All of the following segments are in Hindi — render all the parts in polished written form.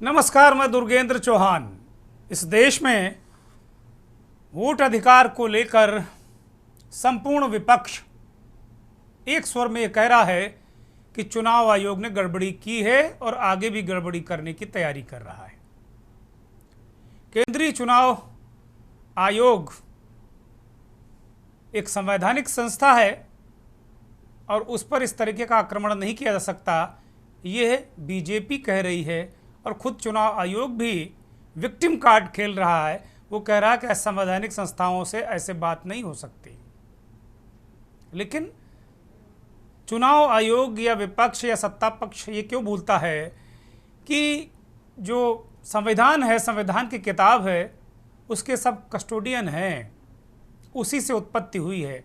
नमस्कार, मैं दुर्गेंद्र चौहान। इस देश में वोट अधिकार को लेकर संपूर्ण विपक्ष एक स्वर में कह रहा है कि चुनाव आयोग ने गड़बड़ी की है और आगे भी गड़बड़ी करने की तैयारी कर रहा है। केंद्रीय चुनाव आयोग एक संवैधानिक संस्था है और उस पर इस तरीके का आक्रमण नहीं किया जा सकता, यह बीजेपी कह रही है। और खुद चुनाव आयोग भी विक्टिम कार्ड खेल रहा है। वो कह रहा है कि असंवैधानिक संस्थाओं से ऐसे बात नहीं हो सकती। लेकिन चुनाव आयोग या विपक्ष या सत्ता पक्ष ये क्यों भूलता है कि जो संविधान है, संविधान की किताब है, उसके सब कस्टोडियन हैं, उसी से उत्पत्ति हुई है।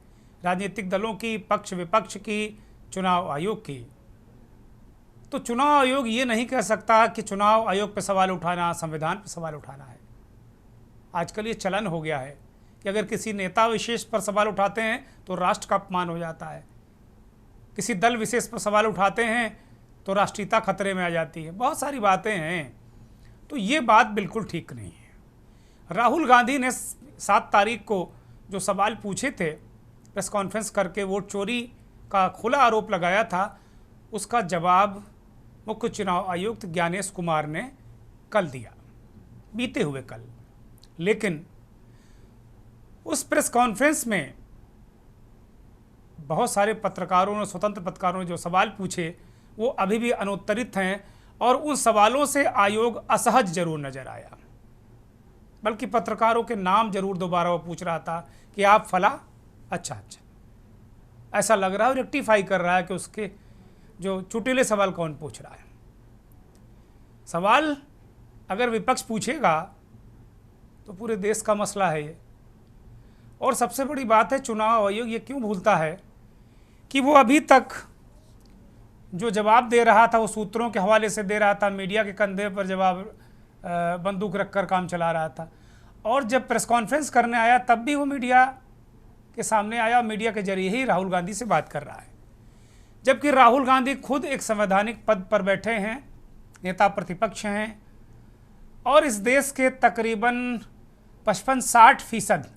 राजनीतिक दलों की, पक्ष विपक्ष की, चुनाव आयोग की। तो चुनाव आयोग ये नहीं कह सकता कि चुनाव आयोग पर सवाल उठाना संविधान पर सवाल उठाना है। आजकल ये चलन हो गया है कि अगर किसी नेता विशेष पर सवाल उठाते हैं तो राष्ट्र का अपमान हो जाता है, किसी दल विशेष पर सवाल उठाते हैं तो राष्ट्रीयता खतरे में आ जाती है। बहुत सारी बातें हैं। तो ये बात बिल्कुल ठीक नहीं है। राहुल गांधी ने 7 तारीख को जो सवाल पूछे थे, प्रेस कॉन्फ्रेंस करके वोट चोरी का खुला आरोप लगाया था, उसका जवाब मुख्य चुनाव आयुक्त ज्ञानेश कुमार ने कल दिया, बीते हुए कल। लेकिन उस प्रेस कॉन्फ्रेंस में बहुत सारे पत्रकारों ने, स्वतंत्र पत्रकारों ने जो सवाल पूछे वो अभी भी अनुत्तरित हैं और उन सवालों से आयोग असहज जरूर नजर आया। बल्कि पत्रकारों के नाम जरूर दोबारा वो पूछ रहा था कि आप फला, अच्छा, ऐसा लग रहा है, रेक्टिफाई कर रहा है कि उसके जो चुटीले सवाल कौन पूछ रहा है। सवाल अगर विपक्ष पूछेगा तो पूरे देश का मसला है ये। और सबसे बड़ी बात है, चुनाव आयोग ये क्यों भूलता है कि वो अभी तक जो जवाब दे रहा था वो सूत्रों के हवाले से दे रहा था, मीडिया के कंधे पर जवाब बंदूक रखकर काम चला रहा था। और जब प्रेस कॉन्फ्रेंस करने आया तब भी वो मीडिया के सामने आया, मीडिया के जरिए ही राहुल गांधी से बात कर रहा है। जबकि राहुल गांधी खुद एक संवैधानिक पद पर बैठे हैं, नेता प्रतिपक्ष हैं और इस देश के तकरीबन 55-60%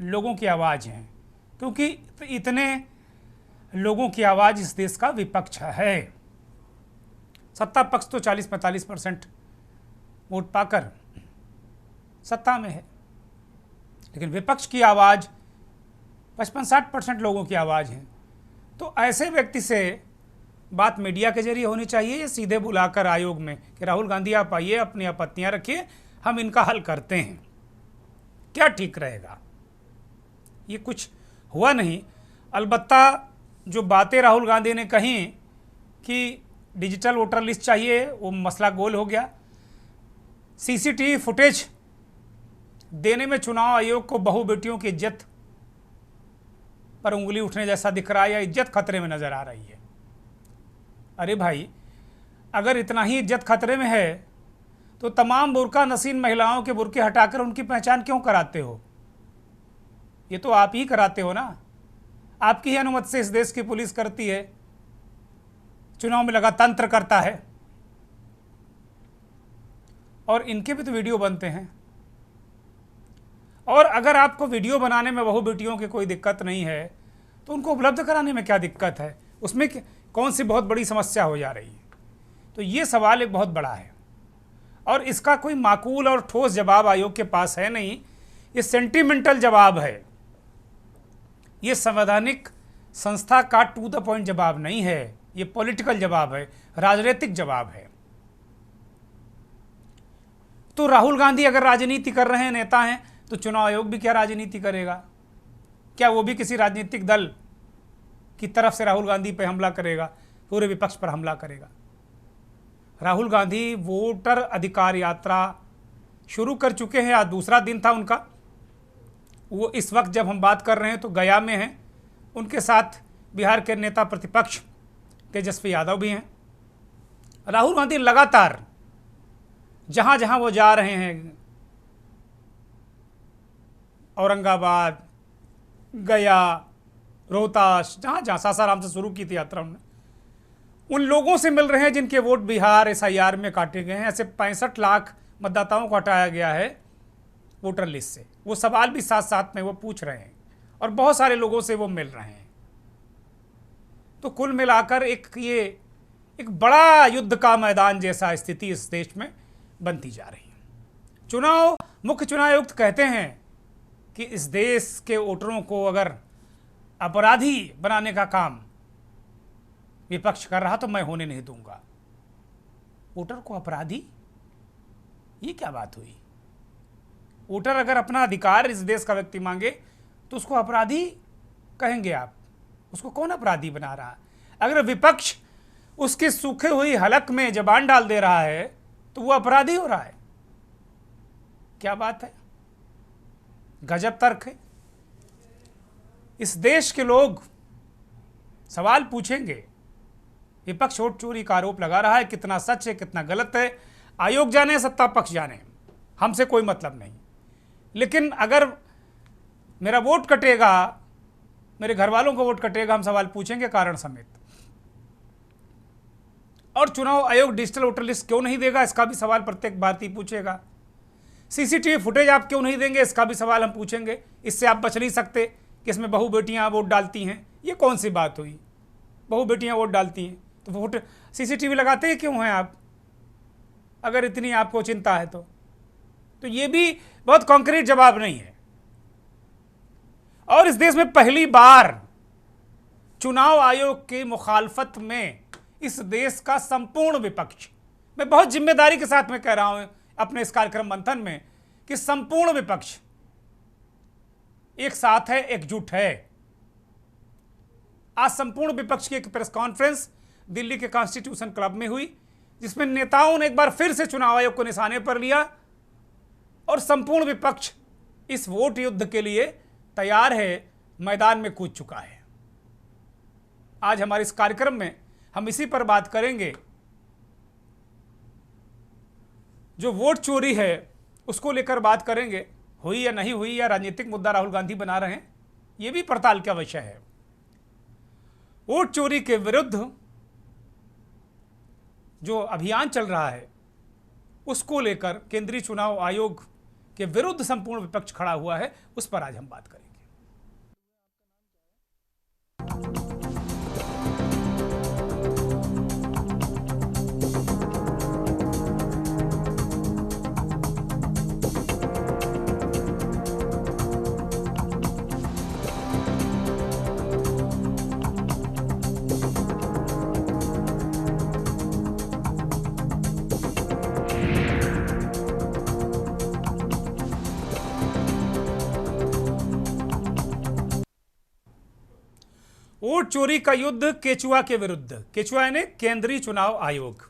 लोगों की आवाज़ हैं, क्योंकि इतने लोगों की आवाज़ इस देश का विपक्ष है। सत्ता पक्ष तो 40-45% वोट पाकर सत्ता में है, लेकिन विपक्ष की आवाज़ 55-60% लोगों की आवाज़ है। तो ऐसे व्यक्ति से बात मीडिया के जरिए होनी चाहिए या सीधे बुलाकर आयोग में कि राहुल गांधी आप आइए, अपनी आपत्तियां रखिए, हम इनका हल करते हैं, क्या ठीक रहेगा? ये कुछ हुआ नहीं। अलबत्ता जो बातें राहुल गांधी ने कही कि डिजिटल वोटर लिस्ट चाहिए, वो मसला गोल हो गया। सीसीटीवी फुटेज देने में चुनाव आयोग को बहू बेटियों की इज्जत पर उंगली उठने जैसा दिख रहा है या इज्जत खतरे में नजर आ रही है। अरे भाई, अगर इतना ही इज्जत खतरे में है तो तमाम बुर्का नसीन महिलाओं के बुर्के हटाकर उनकी पहचान क्यों कराते हो? ये तो आप ही कराते हो ना, आपकी ही अनुमति से इस देश की पुलिस करती है, चुनाव में लगा तंत्र करता है। और इनके भी तो वीडियो बनते हैं। और अगर आपको वीडियो बनाने में बहू बेटियों की कोई दिक्कत नहीं है तो उनको उपलब्ध कराने में क्या दिक्कत है? उसमें कौन सी बहुत बड़ी समस्या हो जा रही है? तो ये सवाल एक बहुत बड़ा है और इसका कोई माकूल और ठोस जवाब आयोग के पास है नहीं। ये सेंटिमेंटल जवाब है, ये संवैधानिक संस्था का टू द पॉइंट जवाब नहीं है, ये पॉलिटिकल जवाब है, राजनीतिक जवाब है। तो राहुल गांधी अगर राजनीति कर रहे हैं, नेता हैं, तो चुनाव आयोग भी क्या राजनीति करेगा? क्या वो भी किसी राजनीतिक दल की तरफ से राहुल गांधी पर हमला करेगा, पूरे विपक्ष पर हमला करेगा? राहुल गांधी वोटर अधिकार यात्रा शुरू कर चुके हैं, आज दूसरा दिन था उनका। वो इस वक्त जब हम बात कर रहे हैं तो गया में हैं, उनके साथ बिहार के नेता प्रतिपक्ष तेजस्वी यादव भी हैं। राहुल गांधी लगातार जहां जहां वो जा रहे हैं, औरंगाबाद, गया, रोहतास, जहाँ जहाँ सासाराम से शुरू की थी यात्रा उन्होंने, उन लोगों से मिल रहे हैं जिनके वोट बिहार SIR में काटे गए हैं। ऐसे 65 लाख मतदाताओं को हटाया गया है वोटर लिस्ट से। वो सवाल भी साथ साथ में वो पूछ रहे हैं और बहुत सारे लोगों से वो मिल रहे हैं। तो कुल मिलाकर एक बड़ा युद्ध का मैदान जैसा स्थिति इस देश में बनती जा रही है। मुख्य चुनाव आयुक्त कहते हैं कि इस देश के वोटरों को अगर अपराधी बनाने का काम विपक्ष कर रहा तो मैं होने नहीं दूंगा। वोटर को अपराधी, ये क्या बात हुई? वोटर अगर अपना अधिकार इस देश का व्यक्ति मांगे तो उसको अपराधी कहेंगे आप? उसको कौन अपराधी बना रहा है? अगर विपक्ष उसके सूखे हुई हलक में जबान डाल दे रहा है तो वो अपराधी हो रहा है। क्या बात है, गजब तर्क है। इस देश के लोग सवाल पूछेंगे। विपक्ष वोट चोरी का आरोप लगा रहा है, कितना सच है कितना गलत है आयोग जाने, सत्ता पक्ष जाने, हमसे कोई मतलब नहीं। लेकिन अगर मेरा वोट कटेगा, मेरे घर वालों को वोट कटेगा, हम सवाल पूछेंगे कारण समेत। और चुनाव आयोग डिजिटल वोटर लिस्ट क्यों नहीं देगा, इसका भी सवाल प्रत्येक भारतीय पूछेगा। CCTV फुटेज आप क्यों नहीं देंगे, इसका भी सवाल हम पूछेंगे। इससे आप बच नहीं सकते कि इसमें बहू बेटियां वोट डालती हैं। ये कौन सी बात हुई, बहू बेटियां वोट डालती हैं तो वोट CCTV लगाते ही क्यों हैं आप, अगर इतनी आपको चिंता है तो ये भी बहुत कॉन्क्रीट जवाब नहीं है। और इस देश में पहली बार चुनाव आयोग की मुखालफत में इस देश का संपूर्ण विपक्ष, मैं बहुत जिम्मेदारी के साथ में कह रहा हूं अपने इस कार्यक्रम मंथन में कि संपूर्ण विपक्ष एक साथ है, एकजुट है। आज संपूर्ण विपक्ष की एक प्रेस कॉन्फ्रेंस दिल्ली के कॉन्स्टिट्यूशन क्लब में हुई, जिसमें नेताओं ने एक बार फिर से चुनाव आयोग को निशाने पर लिया और संपूर्ण विपक्ष इस वोट युद्ध के लिए तैयार है, मैदान में कूद चुका है। आज हमारे इस कार्यक्रम में हम इसी पर बात करेंगे। जो वोट चोरी है उसको लेकर बात करेंगे, हुई या नहीं हुई, या राजनीतिक मुद्दा राहुल गांधी बना रहे हैं, यह भी पड़ताल का विषय है। वोट चोरी के विरुद्ध जो अभियान चल रहा है उसको लेकर केंद्रीय चुनाव आयोग के विरुद्ध संपूर्ण विपक्ष खड़ा हुआ है, उस पर आज हम बात करेंगे। वोट चोरी का युद्ध केचुआ के विरुद्ध। केचुआ यानी केंद्रीय चुनाव आयोग,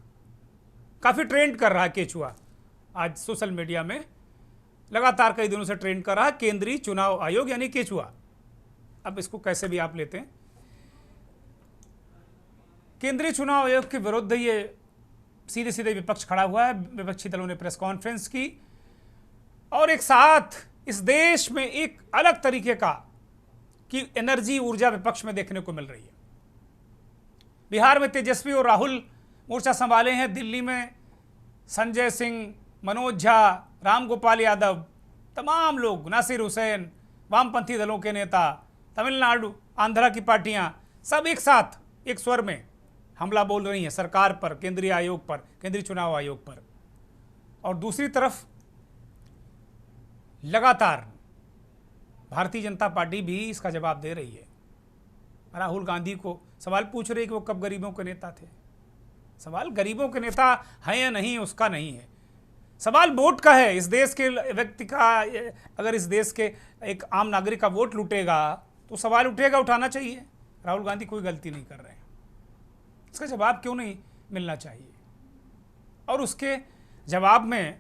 काफी ट्रेंड कर रहा है केचुआ, आज सोशल मीडिया में लगातार कई दिनों से ट्रेंड कर रहा है केंद्रीय चुनाव आयोग यानी केचुआ। अब इसको कैसे भी आप लेते हैं, केंद्रीय चुनाव आयोग के विरुद्ध ये सीधे सीधे विपक्ष खड़ा हुआ है। विपक्षी दलों ने प्रेस कॉन्फ्रेंस की और एक साथ इस देश में एक अलग तरीके का की एनर्जी, ऊर्जा विपक्ष में देखने को मिल रही है। बिहार में तेजस्वी और राहुल मोर्चा संभाले हैं, दिल्ली में संजय सिंह, मनोज झा, रामगोपाल यादव, तमाम लोग, नासिर हुसैन, वामपंथी दलों के नेता, तमिलनाडु, आंध्रा की पार्टियां, सब एक साथ एक स्वर में हमला बोल रही हैं सरकार पर, केंद्रीय आयोग पर, केंद्रीय चुनाव आयोग पर। और दूसरी तरफ लगातार भारतीय जनता पार्टी भी इसका जवाब दे रही है। राहुल गांधी को सवाल पूछ रही है कि वो कब गरीबों के नेता थे। सवाल गरीबों के नेता हैं या नहीं उसका नहीं है, सवाल वोट का है। इस देश के व्यक्ति का, अगर इस देश के एक आम नागरिक का वोट लूटेगा तो सवाल उठेगा, उठाना चाहिए। राहुल गांधी कोई गलती नहीं कर रहे हैं, इसका जवाब क्यों नहीं मिलना चाहिए? और उसके जवाब में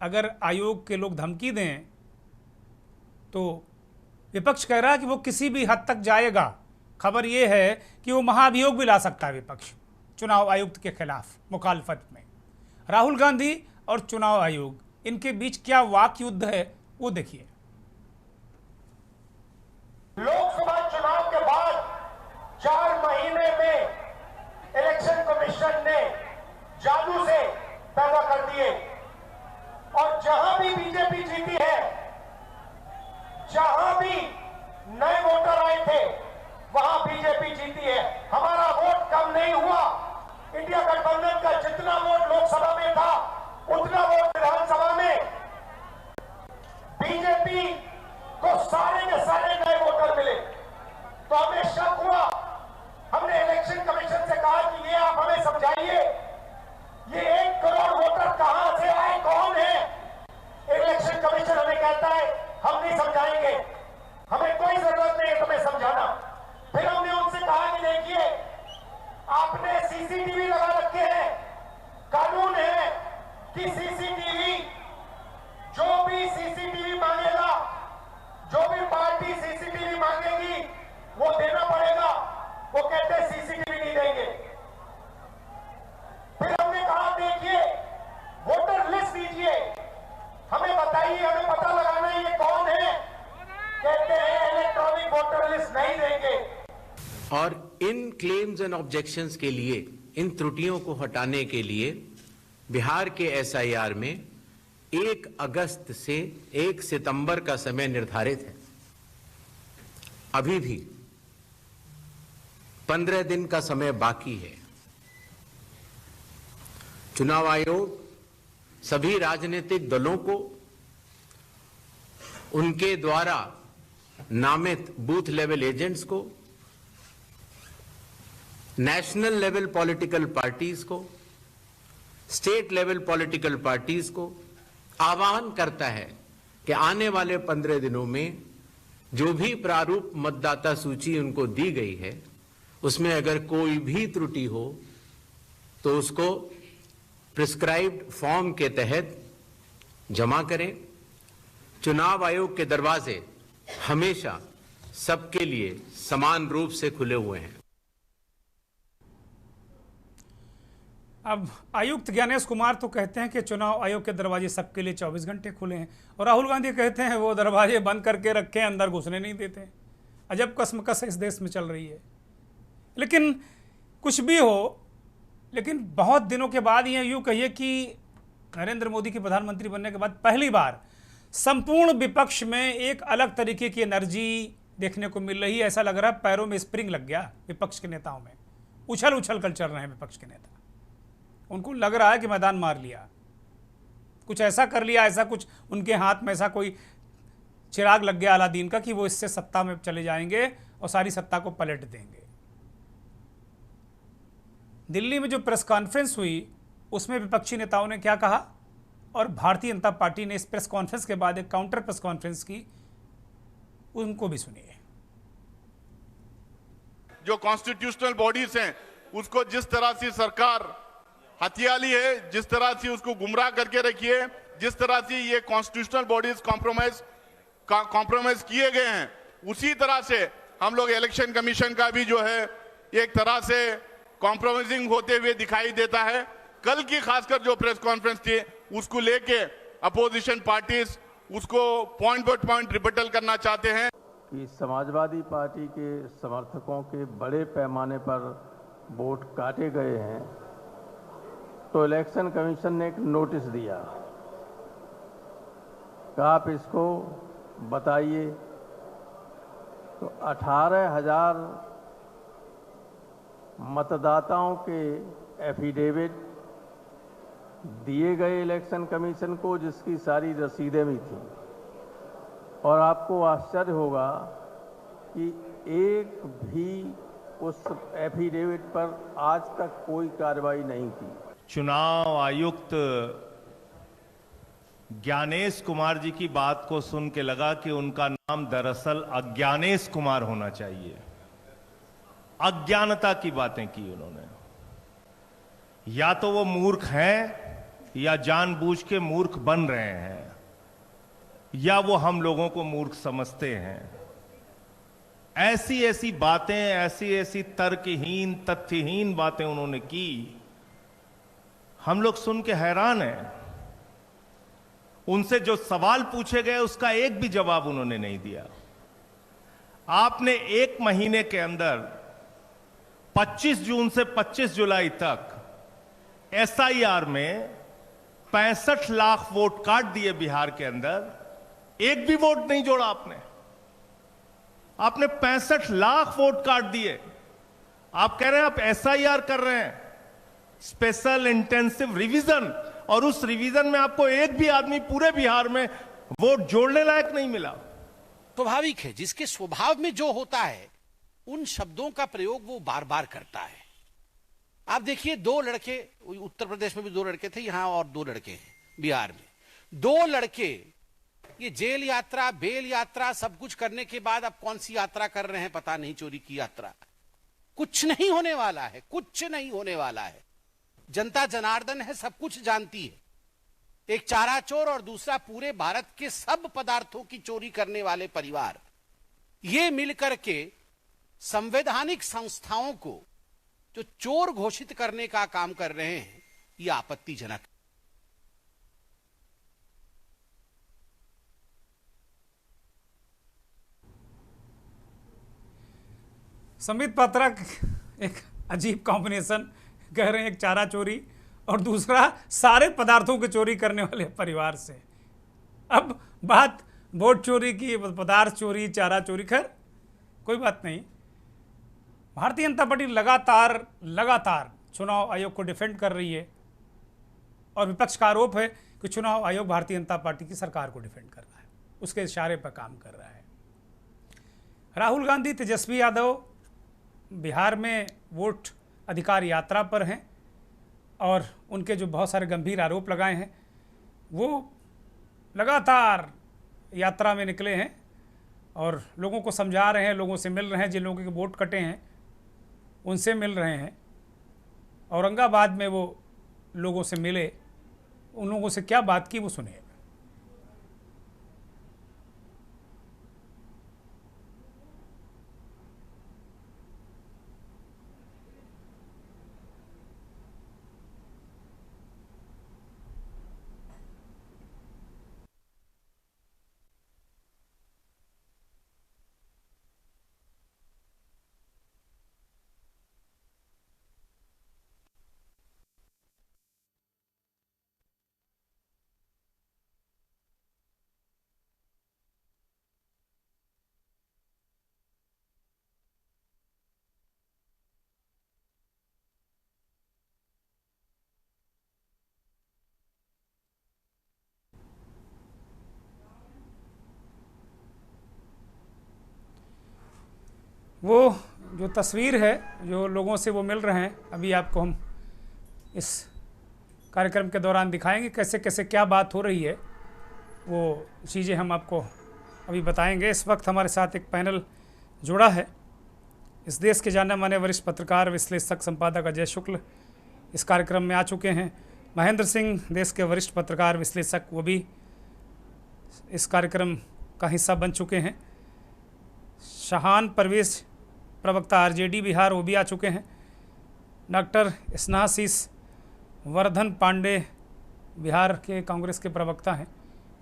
अगर आयोग के लोग धमकी दें तो विपक्ष कह रहा है कि वो किसी भी हद तक जाएगा। खबर ये है कि वो महाभियोग भी ला सकता है विपक्ष चुनाव आयुक्त के खिलाफ मुखालफत में। राहुल गांधी और चुनाव आयोग, इनके बीच क्या वाक युद्ध है वो देखिए। लोकसभा चुनाव के बाद 4 महीने में इलेक्शन कि सीसीटीवी, जो भी सीसीटीवी मांगेगा, जो भी पार्टी सीसीटीवी मांगेगी वो देना पड़ेगा। वो कहते हैं सीसीटीवी नहीं देंगे। फिर हमने कहा देखिए वोटर लिस्ट दीजिए, हमें बताइए, हमें पता लगाना है ये कौन है। कहते हैं इलेक्ट्रॉनिक वोटर लिस्ट नहीं देंगे। और इन क्लेम्स एंड ऑब्जेक्शंस के लिए, इन त्रुटियों को हटाने के लिए बिहार के एसआईआर में 1 अगस्त से 1 सितंबर का समय निर्धारित है। अभी भी 15 दिन का समय बाकी है। चुनाव आयोग सभी राजनीतिक दलों को उनके द्वारा नामित बूथ लेवल एजेंट्स को, नेशनल लेवल पॉलिटिकल पार्टीज को, स्टेट लेवल पॉलिटिकल पार्टीज को आह्वान करता है कि आने वाले 15 दिनों में जो भी प्रारूप मतदाता सूची उनको दी गई है उसमें अगर कोई भी त्रुटि हो तो उसको प्रिस्क्राइब्ड फॉर्म के तहत जमा करें। चुनाव आयोग के दरवाजे हमेशा सबके लिए समान रूप से खुले हुए हैं। अब आयुक्त ज्ञानेश कुमार तो कहते हैं कि चुनाव आयोग के दरवाजे सबके लिए 24 घंटे खुले हैं, और राहुल गांधी कहते हैं वो दरवाजे बंद करके रखे हैं, अंदर घुसने नहीं देते। अजब कसमकस इस देश में चल रही है। लेकिन कुछ भी हो, लेकिन बहुत दिनों के बाद ये यूँ कहिए कि नरेंद्र मोदी के प्रधानमंत्री बनने के बाद पहली बार संपूर्ण विपक्ष में एक अलग तरीके की एनर्जी देखने को मिल रही है। ऐसा लग रहा है पैरों में स्प्रिंग लग गया विपक्ष के नेताओं में, उछल उछल कर चल रहे हैं विपक्ष के नेता। उनको लग रहा है कि मैदान मार लिया, कुछ ऐसा कर लिया, ऐसा कुछ उनके हाथ में ऐसा कोई चिराग लग गया अलादीन का कि वो इससे सत्ता में चले जाएंगे और सारी सत्ता को पलट देंगे। दिल्ली में जो प्रेस कॉन्फ्रेंस हुई उसमें विपक्षी नेताओं ने क्या कहा, और भारतीय जनता पार्टी ने इस प्रेस कॉन्फ्रेंस के बाद एक काउंटर प्रेस कॉन्फ्रेंस की, उनको भी सुनिए। जो कॉन्स्टिट्यूशनल बॉडीज हैं उसको जिस तरह से सरकार हथियाली है, जिस तरह से उसको गुमराह करके रखी है, जिस तरह से ये कॉन्स्टिट्यूशनल बॉडीज कॉम्प्रोमाइज किए गए हैं, उसी तरह से हम लोग इलेक्शन कमीशन का भी जो है एक तरह से कॉम्प्रोमाइजिंग होते हुए दिखाई देता है। कल की खासकर जो प्रेस कॉन्फ्रेंस थी उसको लेके अपोजिशन पार्टीज उसको पॉइंट बाय पॉइंट रिबटल करना चाहते हैं कि समाजवादी पार्टी के समर्थकों के बड़े पैमाने पर वोट काटे गए हैं, तो इलेक्शन कमीशन ने एक नोटिस दिया कि आप इसको बताइए। तो 18,000 मतदाताओं के एफिडेविट दिए गए इलेक्शन कमीशन को, जिसकी सारी रसीदें भी थी। और आपको आश्चर्य होगा कि एक भी उस एफिडेविट पर आज तक कोई कार्रवाई नहीं की। चुनाव आयुक्त ज्ञानेश कुमार जी की बात को सुन के लगा कि उनका नाम दरअसल अज्ञानेश कुमार होना चाहिए। अज्ञानता की बातें की उन्होंने। या तो वो मूर्ख हैं या जानबूझ के मूर्ख बन रहे हैं, या वो हम लोगों को मूर्ख समझते हैं। ऐसी ऐसी बातें, ऐसी ऐसी तर्कहीन तथ्यहीन बातें उन्होंने की, हम लोग सुन के हैरान हैं। उनसे जो सवाल पूछे गए उसका एक भी जवाब उन्होंने नहीं दिया। आपने 1 महीने के अंदर 25 जून से 25 जुलाई तक एसआईआर में 65 लाख वोट काट दिए बिहार के अंदर, एक भी वोट नहीं जोड़ा आपने। आपने 65 लाख वोट काट दिए। आप कह रहे हैं आप एसआईआर कर रहे हैं, स्पेशल इंटेंसिव रिवीजन, और उस रिवीजन में आपको एक भी आदमी पूरे बिहार में वोट जोड़ने लायक नहीं मिला। स्वाभाविक है, जिसके स्वभाव में जो होता है उन शब्दों का प्रयोग वो बार बार करता है। आप देखिए, 2 लड़के, उत्तर प्रदेश में भी 2 लड़के थे, यहां और 2 लड़के हैं बिहार में। 2 लड़के ये जेल यात्रा, बेल यात्रा सब कुछ करने के बाद अब कौन सी यात्रा कर रहे हैं पता नहीं, चोरी की यात्रा। कुछ नहीं होने वाला है, कुछ नहीं होने वाला है। जनता जनार्दन है, सब कुछ जानती है। एक चारा चोर और दूसरा पूरे भारत के सब पदार्थों की चोरी करने वाले परिवार, ये मिलकर के संवैधानिक संस्थाओं को जो चोर घोषित करने का काम कर रहे हैं, ये आपत्तिजनक है। संबित पात्रा एक अजीब कॉम्बिनेशन, कह रहे हैं एक चारा चोरी और दूसरा सारे पदार्थों की चोरी करने वाले परिवार से। अब बात वोट चोरी की, पदार्थ चोरी, चारा चोरी, खैर कोई बात नहीं। भारतीय जनता पार्टी लगातार चुनाव आयोग को डिफेंड कर रही है और विपक्ष का आरोप है कि चुनाव आयोग भारतीय जनता पार्टी की सरकार को डिफेंड कर रहा है, उसके इशारे पर काम कर रहा है। राहुल गांधी, तेजस्वी यादव बिहार में वोट अधिकार यात्रा पर हैं और उनके जो बहुत सारे गंभीर आरोप लगाए हैं, वो लगातार यात्रा में निकले हैं और लोगों को समझा रहे हैं, लोगों से मिल रहे हैं, जिन लोगों के वोट कटे हैं उनसे मिल रहे हैं। औरंगाबाद में वो लोगों से मिले, उन लोगों से क्या बात की वो सुनिए। वो जो तस्वीर है, जो लोगों से वो मिल रहे हैं, अभी आपको हम इस कार्यक्रम के दौरान दिखाएंगे कैसे कैसे क्या बात हो रही है, वो चीज़ें हम आपको अभी बताएंगे। इस वक्त हमारे साथ एक पैनल जुड़ा है। इस देश के जाने माने वरिष्ठ पत्रकार, विश्लेषक, संपादक अजय शुक्ल इस कार्यक्रम में आ चुके हैं। महेंद्र सिंह, देश के वरिष्ठ पत्रकार, विश्लेषक, वो भी इस कार्यक्रम का हिस्सा बन चुके हैं। शाहान परवेज, प्रवक्ता आरजेडी बिहार, वो भी आ चुके हैं। डॉक्टर स्नेहाशीष वर्धन पांडे, बिहार के कांग्रेस के प्रवक्ता हैं,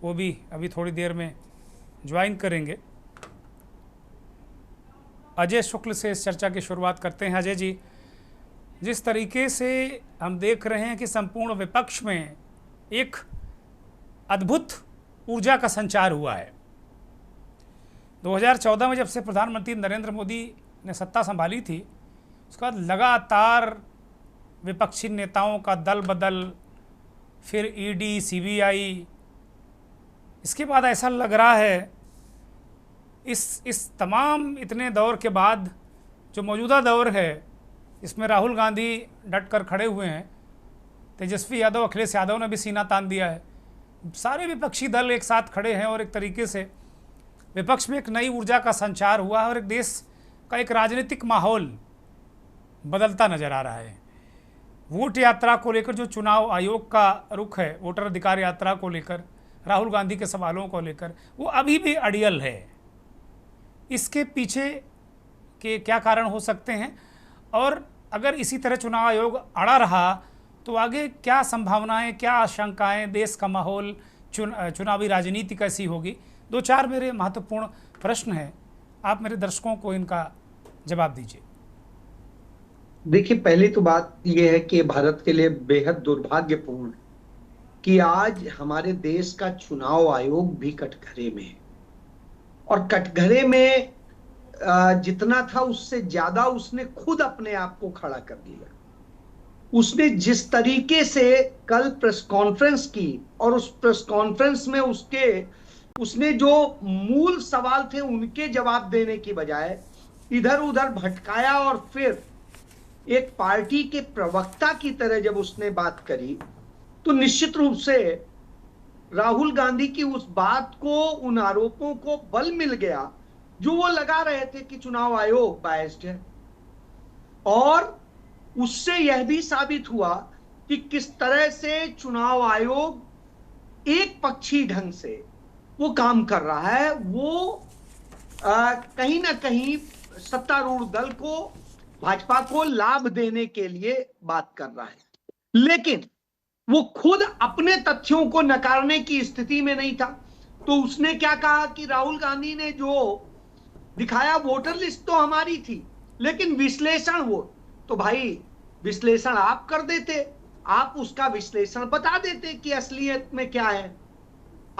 वो भी अभी थोड़ी देर में ज्वाइन करेंगे। अजय शुक्ल से इस चर्चा की शुरुआत करते हैं। अजय जी, जिस तरीके से हम देख रहे हैं कि संपूर्ण विपक्ष में एक अद्भुत ऊर्जा का संचार हुआ है। 2014 में जब से प्रधानमंत्री नरेंद्र मोदी ने सत्ता संभाली थी, उसके बाद लगातार विपक्षी नेताओं का दल बदल, फिर ईडी, सीबीआई, इसके बाद ऐसा लग रहा है इस तमाम इतने दौर के बाद जो मौजूदा दौर है, इसमें राहुल गांधी डट कर खड़े हुए हैं, तेजस्वी यादव, अखिलेश यादव ने भी सीना तान दिया है, सारे विपक्षी दल एक साथ खड़े हैं और एक तरीके से विपक्ष में एक नई ऊर्जा का संचार हुआ है और एक देश का एक राजनीतिक माहौल बदलता नजर आ रहा है। वोट यात्रा को लेकर जो चुनाव आयोग का रुख है, वोटर अधिकार यात्रा को लेकर, राहुल गांधी के सवालों को लेकर, वो अभी भी अड़ियल है। इसके पीछे के क्या कारण हो सकते हैं और अगर इसी तरह चुनाव आयोग अड़ा रहा तो आगे क्या संभावनाएं, क्या आशंकाएं, देश का माहौल, चुनावी राजनीति कैसी होगी? दो चार मेरे महत्वपूर्ण प्रश्न हैं, आप मेरे दर्शकों को इनका जवाब दीजिए। देखिए, पहली तो बात यह है कि भारत के लिए बेहद दुर्भाग्यपूर्ण है कि आज हमारे देश का चुनाव आयोग भी कटघरे में है और कटघरे में जितना था उससे ज्यादा उसने खुद अपने आप को खड़ा कर लिया। उसने जिस तरीके से कल प्रेस कॉन्फ्रेंस की और उस प्रेस कॉन्फ्रेंस में उसने जो मूल सवाल थे उनके जवाब देने की बजाय इधर उधर भटकाया और फिर एक पार्टी के प्रवक्ता की तरह जब उसने बात करी तो निश्चित रूप से राहुल गांधी की उस बात को, उन आरोपों को बल मिल गया जो वो लगा रहे थे कि चुनाव आयोग बायस्ड है। और उससे यह भी साबित हुआ कि किस तरह से चुनाव आयोग एक पक्षी ढंग से वो काम कर रहा है। वो कहीं ना कहीं सत्तारूढ़ दल को, भाजपा को लाभ देने के लिए बात कर रहा है, लेकिन वो खुद अपने तथ्यों को नकारने की स्थिति में नहीं था। तो उसने क्या कहा कि राहुल गांधी ने जो दिखाया वोटर लिस्ट तो हमारी थी, लेकिन विश्लेषण वो, तो भाई विश्लेषण आप कर देते, आप उसका विश्लेषण बता देते कि असलियत में क्या है।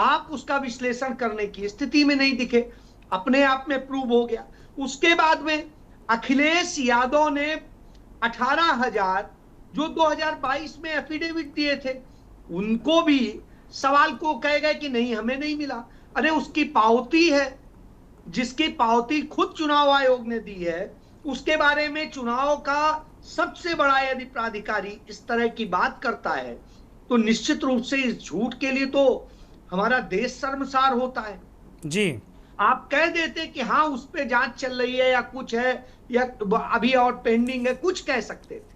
आप उसका विश्लेषण करने की स्थिति में नहीं दिखे, अपने आप में प्रूव हो गया। उसके बाद में अखिलेश यादव ने 18,000 जो 2022 में एफिडेविट दिए थे, उनको भी सवाल को कह गए कि नहीं हमें नहीं मिला। अरे उसकी पावती है, जिसकी पावती खुद चुनाव आयोग ने दी है, उसके बारे में चुनाव का सबसे बड़ा यदि प्राधिकारी इस तरह की बात करता है तो निश्चित रूप से इस झूठ के लिए तो हमारा देश शर्मसार होता है। जी, आप कह देते कि हाँ उस पे जांच चल रही है या कुछ है या अभी और पेंडिंग है, कुछ कह सकते थे,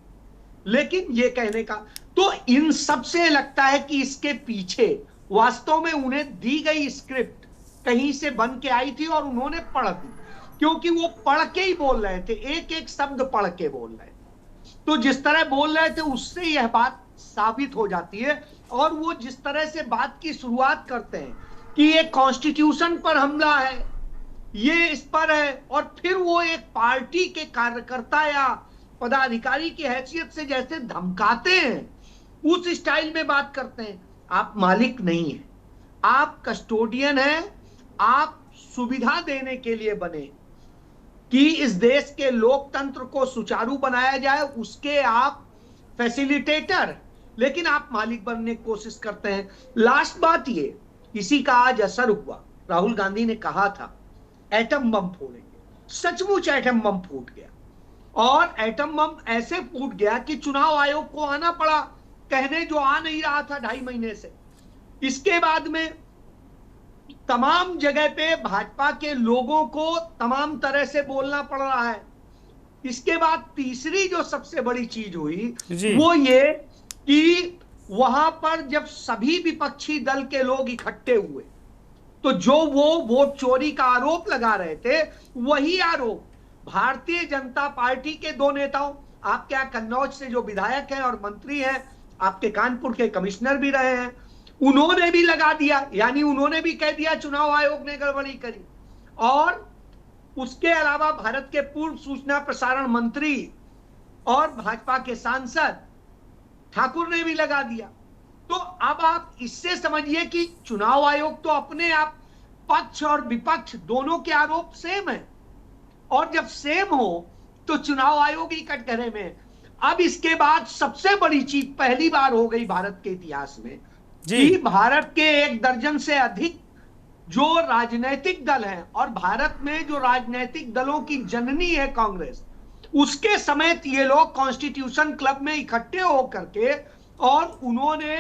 लेकिन ये कहने का तो इन सब से लगता है कि इसके पीछे वास्तव में उन्हें दी गई स्क्रिप्ट कहीं से बन के आई थी और उन्होंने पढ़ दी, क्योंकि वो पढ़ के ही बोल रहे थे, एक एक शब्द पढ़ के बोल रहे थे। तो जिस तरह बोल रहे थे उससे यह बात साबित हो जाती है। और वो जिस तरह से बात की शुरुआत करते हैं कि ये कॉन्स्टिट्यूशन पर हमला है, ये इस पर है, और फिर वो एक पार्टी के कार्यकर्ता या पदाधिकारी की हैसियत से जैसे धमकाते हैं, उस स्टाइल में बात करते हैं। आप मालिक नहीं है, आप कस्टोडियन हैं, आप सुविधा देने के लिए बने कि इस देश के लोकतंत्र को सुचारू बनाया जाए, उसके आप फैसिलिटेटर, लेकिन आप मालिक बनने की कोशिश करते हैं। लास्ट बात ये, इसी का आज असर हुआ। राहुल गांधी ने कहा था एटम बम फोड़ेंगे, सचमुच एटम बम फूट गया, और एटम बम ऐसे फूट गया कि चुनाव आयोग को आना पड़ा कहने, जो आ नहीं रहा था 2.5 महीने से। इसके बाद में तमाम जगह पे भाजपा के लोगों को तमाम तरह से बोलना पड़ रहा है। इसके बाद तीसरी जो सबसे बड़ी चीज हुई वो ये कि वहां पर जब सभी विपक्षी दल के लोग इकट्ठे हुए तो जो वो वोट चोरी का आरोप लगा रहे थे, वही आरोप भारतीय जनता पार्टी के 2 नेताओं, आपके यहाँ कन्नौज से जो विधायक हैं और मंत्री हैं, आपके कानपुर के कमिश्नर भी रहे हैं, उन्होंने भी लगा दिया। यानी उन्होंने भी कह दिया चुनाव आयोग ने गड़बड़ी करी। और उसके अलावा भारत के पूर्व सूचना प्रसारण मंत्री और भाजपा के सांसद ठाकुर ने भी लगा दिया। तो अब आप इससे समझिए कि चुनाव आयोग तो अपने आप पक्ष और विपक्ष दोनों के आरोप सेम है, और जब सेम हो तो चुनाव आयोग ही कटघरे में। अब इसके बाद सबसे बड़ी चीज पहली बार हो गई भारत के इतिहास में कि भारत के 1 दर्जन से अधिक जो राजनीतिक दल हैं, और भारत में जो राजनीतिक दलों की जननी है कांग्रेस, उसके समेत ये लोग कॉन्स्टिट्यूशन क्लब में इकट्ठे होकर के, और उन्होंने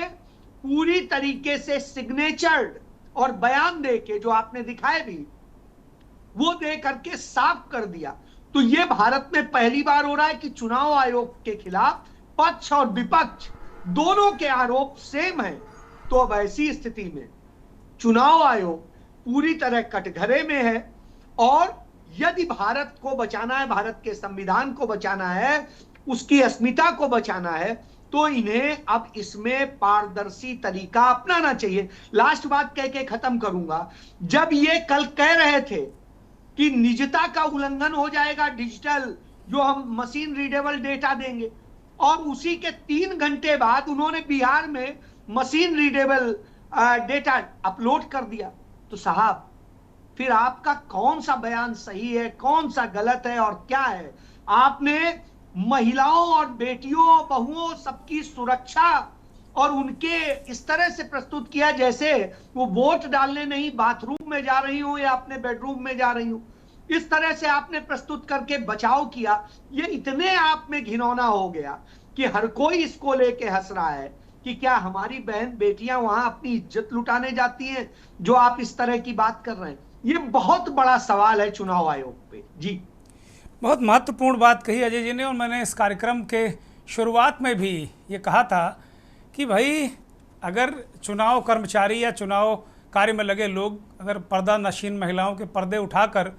पूरी तरीके से सिग्नेचर्ड और बयान दे के, जो आपने दिखाए भी, वो दे करके साफ कर दिया। तो ये भारत में पहली बार हो रहा है कि चुनाव आयोग के खिलाफ पक्ष और विपक्ष दोनों के आरोप सेम है। तो अब ऐसी स्थिति में चुनाव आयोग पूरी तरह कटघरे में है, और यदि भारत को बचाना है, भारत के संविधान को बचाना है, उसकी अस्मिता को बचाना है, तो इन्हें अब इसमें पारदर्शी तरीका अपनाना चाहिए। लास्ट बात कह के खत्म करूंगा, जब ये कल कह रहे थे कि निजता का उल्लंघन हो जाएगा, डिजिटल जो हम मशीन रीडेबल डेटा देंगे, और उसी के 3 घंटे बाद उन्होंने बिहार में मशीन रीडेबल डेटा अपलोड कर दिया। तो साहब फिर आपका कौन सा बयान सही है, कौन सा गलत है और क्या है? आपने महिलाओं और बेटियों, बहुओं, सबकी सुरक्षा और उनके इस तरह से प्रस्तुत किया जैसे वो वोट डालने नहीं बाथरूम में जा रही हो या अपने बेडरूम में जा रही हो। इस तरह से आपने प्रस्तुत करके बचाव किया। ये इतने आप में घिनौना हो गया कि हर कोई इसको लेके हंस रहा है कि क्या हमारी बहन बेटियां वहां अपनी इज्जत लुटाने जाती हैं, जो आप इस तरह की बात कर रहे हैं। ये बहुत बड़ा सवाल है चुनाव आयोग पे। जी, बहुत महत्वपूर्ण बात कही अजय जी ने, और मैंने इस कार्यक्रम के शुरुआत में भी ये कहा था कि भाई अगर चुनाव कर्मचारी या चुनाव कार्य में लगे लोग अगर पर्दा नशीन महिलाओं के पर्दे उठाकर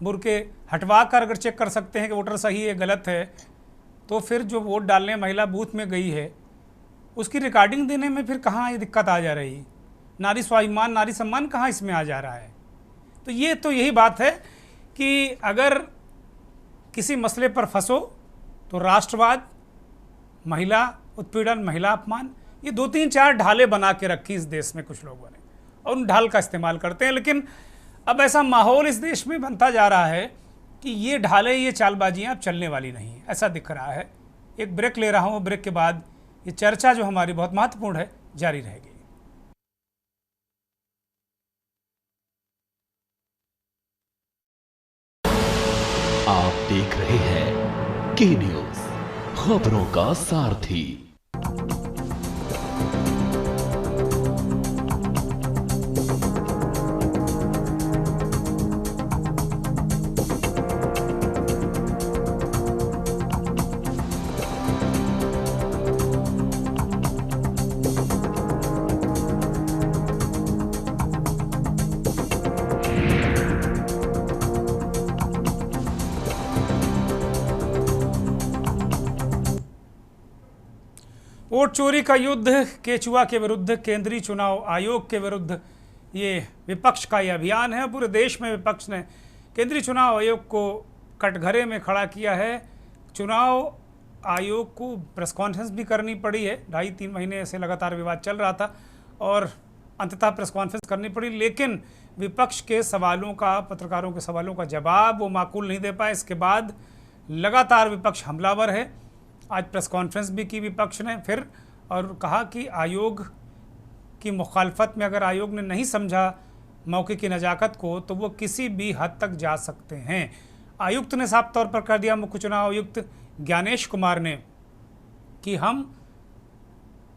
बुर्के हटवा कर अगर चेक कर सकते हैं कि वोटर सही है गलत है, तो फिर जो वोट डालने महिला बूथ में गई है उसकी रिकॉर्डिंग देने में फिर कहाँ ये दिक्कत आ जा रही है? नारी स्वाभिमान, नारी सम्मान कहाँ इसमें आ जा रहा है? तो यही बात है कि अगर किसी मसले पर फंसो तो राष्ट्रवाद, महिला उत्पीड़न, महिला अपमान, ये 2-3-4 ढाले बना के रखी इस देश में कुछ लोगों ने और उन ढाल का इस्तेमाल करते हैं। लेकिन अब ऐसा माहौल इस देश में बनता जा रहा है कि ये ढाले, ये चालबाजियाँ अब चलने वाली नहीं है, ऐसा दिख रहा है। एक ब्रेक ले रहा हूँ, ब्रेक के बाद ये चर्चा जो हमारी बहुत महत्वपूर्ण है जारी रहेगी। आप देख रहे हैं के न्यूज, खबरों का सारथी। वोट चोरी का युद्ध, केचुआ के विरुद्ध, केंद्रीय चुनाव आयोग के विरुद्ध ये विपक्ष का ये अभियान है। पूरे देश में विपक्ष ने केंद्रीय चुनाव आयोग को कटघरे में खड़ा किया है। चुनाव आयोग को प्रेस कॉन्फ्रेंस भी करनी पड़ी है, 2.5-3 महीने से लगातार विवाद चल रहा था और अंततः प्रेस कॉन्फ्रेंस करनी पड़ी। लेकिन विपक्ष के सवालों का, पत्रकारों के सवालों का जवाब वो माकूल नहीं दे पाए। इसके बाद लगातार विपक्ष हमलावर है। आज प्रेस कॉन्फ्रेंस भी की विपक्ष ने फिर और कहा कि आयोग की मुखालफत में अगर आयोग ने नहीं समझा मौके की नज़ाकत को तो वो किसी भी हद तक जा सकते हैं। आयुक्त ने साफ तौर पर कर दिया, मुख्य चुनाव आयुक्त ज्ञानेश कुमार ने, कि हम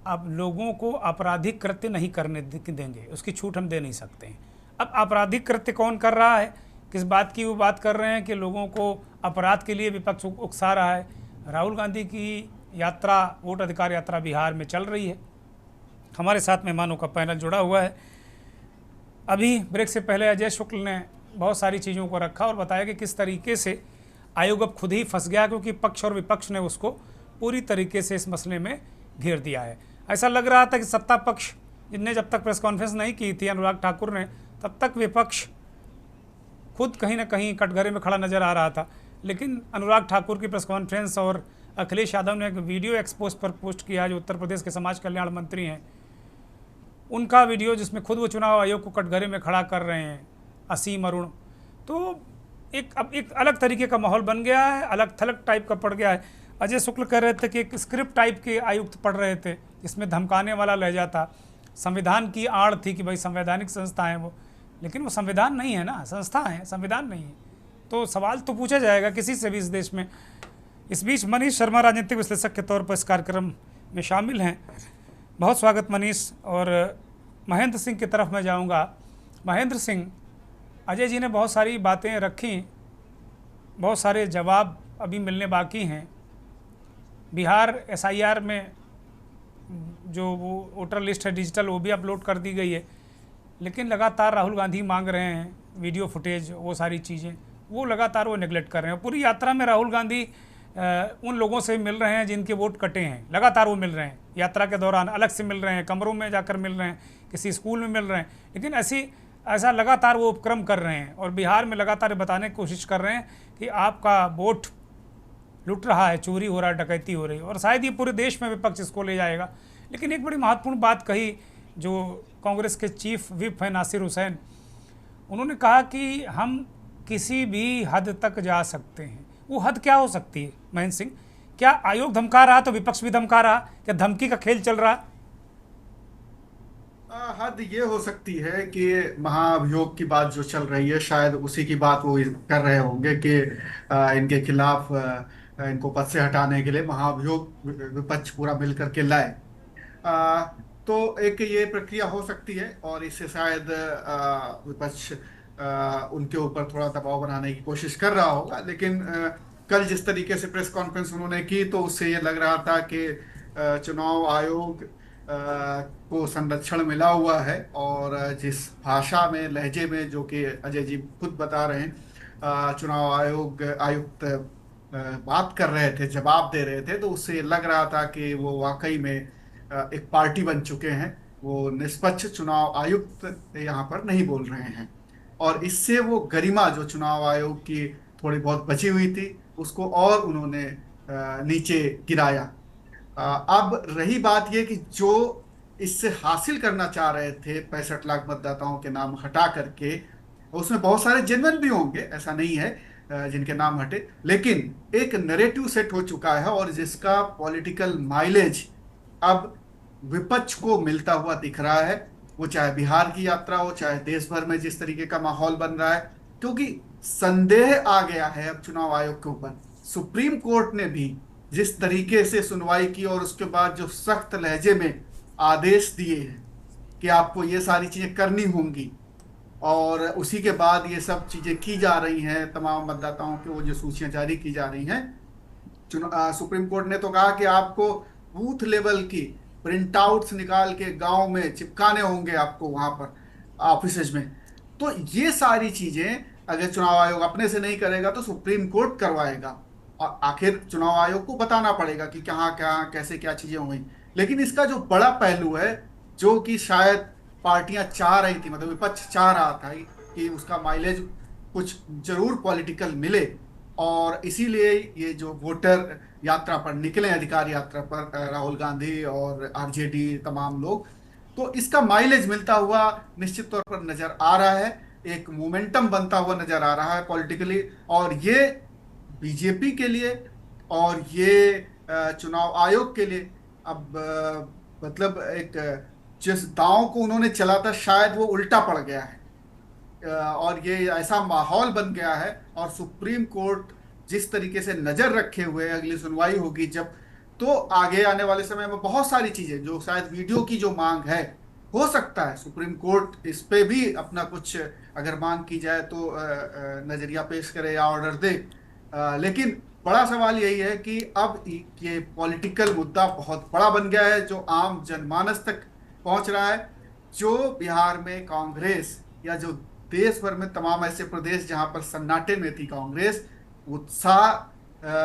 अब लोगों को आपराधिक कृत्य नहीं करने देंगे, उसकी छूट हम दे नहीं सकते हैं। अब आपराधिक कृत्य कौन कर रहा है, किस बात की वो बात कर रहे हैं कि लोगों को अपराध के लिए विपक्ष उकसा रहा है। राहुल गांधी की यात्रा, वोट अधिकार यात्रा बिहार में चल रही है। हमारे साथ मेहमानों का पैनल जुड़ा हुआ है। अभी ब्रेक से पहले अजय शुक्ल ने बहुत सारी चीज़ों को रखा और बताया कि किस तरीके से आयोग अब खुद ही फंस गया, क्योंकि पक्ष और विपक्ष ने उसको पूरी तरीके से इस मसले में घेर दिया है। ऐसा लग रहा था कि सत्ता पक्ष जिनने जब तक प्रेस कॉन्फ्रेंस नहीं की थी अनुराग ठाकुर ने, तब तक विपक्ष खुद कहीं ना कहीं कटघरे में खड़ा नज़र आ रहा था। लेकिन अनुराग ठाकुर की प्रेस कॉन्फ्रेंस और अखिलेश यादव ने एक वीडियो एक्सपोज पर पोस्ट किया, जो उत्तर प्रदेश के समाज कल्याण मंत्री हैं, उनका वीडियो जिसमें खुद वो चुनाव आयोग को कटघरे में खड़ा कर रहे हैं, असीम अरुण। तो अब एक अलग तरीके का माहौल बन गया है, अलग थलग टाइप का पड़ गया है। अजय शुक्ल कह रहे थे कि एक स्क्रिप्ट टाइप के आयुक्त पढ़ रहे थे, जिसमें धमकाने वाला लहजा था। संविधान की आड़ थी कि भाई संवैधानिक संस्था है वो, लेकिन वो संविधान नहीं है ना, संस्था है, संविधान नहीं है। तो सवाल तो पूछा जाएगा किसी से भी इस देश में। इस बीच मनीष शर्मा राजनीतिक विश्लेषक के तौर पर इस कार्यक्रम में शामिल हैं। बहुत स्वागत मनीष। और महेंद्र सिंह की तरफ मैं जाऊंगा। महेंद्र सिंह, अजय जी ने बहुत सारी बातें रखी, बहुत सारे जवाब अभी मिलने बाकी हैं। बिहार SIR में जो वो वोटर लिस्ट है डिजिटल, वो भी अपलोड कर दी गई है, लेकिन लगातार राहुल गांधी मांग रहे हैं वीडियो फुटेज, वो सारी चीज़ें वो लगातार वो नेगलेक्ट कर रहे हैं। पूरी यात्रा में राहुल गांधी उन लोगों से मिल रहे हैं जिनके वोट कटे हैं, लगातार वो मिल रहे हैं। यात्रा के दौरान अलग से मिल रहे हैं, कमरों में जाकर मिल रहे हैं, किसी स्कूल में मिल रहे हैं, लेकिन ऐसा लगातार वो उपक्रम कर रहे हैं और बिहार में लगातार बताने की कोशिश कर रहे हैं कि आपका वोट लुट रहा है, चोरी हो रहा है, डकैती हो रही है। और शायद ये पूरे देश में विपक्ष इसको ले जाएगा। लेकिन एक बड़ी महत्वपूर्ण बात कही जो कांग्रेस के चीफ विप हैं नासिर हुसैन, उन्होंने कहा कि हम किसी भी हद तक जा सकते हैं। वो हद क्या हो सकती है महेंद्र सिंह? क्या आयोग धमका रहा तो विपक्ष भी धमका रहा? क्या धमकी का खेल चल रहा? हद ये हो सकती है कि महाअभियोग की बात जो चल रही है, शायद उसी की बात वो कर रहे होंगे कि इनके खिलाफ इनको पद से हटाने के लिए महाअभियोग विपक्ष पूरा मिलकर के लाए। तो एक ये प्रक्रिया हो सकती है और इससे शायद विपक्ष उनके ऊपर थोड़ा दबाव बनाने की कोशिश कर रहा होगा। लेकिन कल जिस तरीके से प्रेस कॉन्फ्रेंस उन्होंने की, तो उससे ये लग रहा था कि चुनाव आयोग को संरक्षण मिला हुआ है। और जिस भाषा में, लहजे में, जो कि अजय जी खुद बता रहे हैं, चुनाव आयुक्त बात कर रहे थे, जवाब दे रहे थे, तो उससे लग रहा था कि वो वाकई में एक पार्टी बन चुके हैं। वो निष्पक्ष चुनाव आयुक्त यहाँ पर नहीं बोल रहे हैं, और इससे वो गरिमा जो चुनाव आयोग की थोड़ी बहुत बची हुई थी उसको और उन्होंने नीचे गिराया। अब रही बात ये कि जो इससे हासिल करना चाह रहे थे 65 लाख मतदाताओं के नाम हटा करके, उसमें बहुत सारे जेन्युइन भी होंगे, ऐसा नहीं है जिनके नाम हटे, लेकिन एक नैरेटिव सेट हो चुका है और जिसका पॉलिटिकल माइलेज अब विपक्ष को मिलता हुआ दिख रहा है। वो चाहे बिहार की यात्रा हो, चाहे देश भर में जिस तरीके का माहौल बन रहा है, क्योंकि संदेह आ गया है अब चुनाव आयोग के ऊपर। सुप्रीम कोर्ट ने भी जिस तरीके से सुनवाई की और उसके बाद जो सख्त लहजे में आदेश दिए हैं कि आपको ये सारी चीजें करनी होंगी, और उसी के बाद ये सब चीजें की जा रही हैं, तमाम मतदाताओं की वो जो सूचियां जारी की जा रही हैं। सुप्रीम कोर्ट ने तो कहा कि आपको बूथ लेवल की प्रिंट आउट्स निकाल के गांव में चिपकाने होंगे आपको वहां पर ऑफिस में। तो ये सारी चीजें अगर चुनाव आयोग अपने से नहीं करेगा तो सुप्रीम कोर्ट करवाएगा, और आखिर चुनाव आयोग को बताना पड़ेगा कि कहाँ कहाँ कैसे क्या चीजें हुई। लेकिन इसका जो बड़ा पहलू है, जो कि शायद पार्टियां चाह रही थी, मतलब विपक्ष चाह रहा था कि उसका माइलेज कुछ जरूर पॉलिटिकल मिले, और इसीलिए ये जो वोटर यात्रा पर निकले, अधिकार यात्रा पर राहुल गांधी और आरजेडी तमाम लोग, तो इसका माइलेज मिलता हुआ निश्चित तौर पर नजर आ रहा है, एक मोमेंटम बनता हुआ नजर आ रहा है पॉलिटिकली। और ये बीजेपी के लिए और ये चुनाव आयोग के लिए अब मतलब एक जिस दांव को उन्होंने चला था शायद वो उल्टा पड़ गया है, और ये ऐसा माहौल बन गया है। और सुप्रीम कोर्ट जिस तरीके से नजर रखे हुए अगली सुनवाई होगी जब, तो आगे आने वाले समय में बहुत सारी चीजें जो शायद वीडियो की जो मांग है, हो सकता है सुप्रीम कोर्ट इस पे भी अपना कुछ अगर मांग की जाए तो नजरिया पेश करे या ऑर्डर दे। लेकिन बड़ा सवाल यही है कि अब ये पॉलिटिकल मुद्दा बहुत बड़ा बन गया है, जो आम जनमानस तक पहुंच रहा है। जो बिहार में कांग्रेस, या जो देश भर में तमाम ऐसे प्रदेश जहां पर सन्नाटे में थी कांग्रेस, उत्साह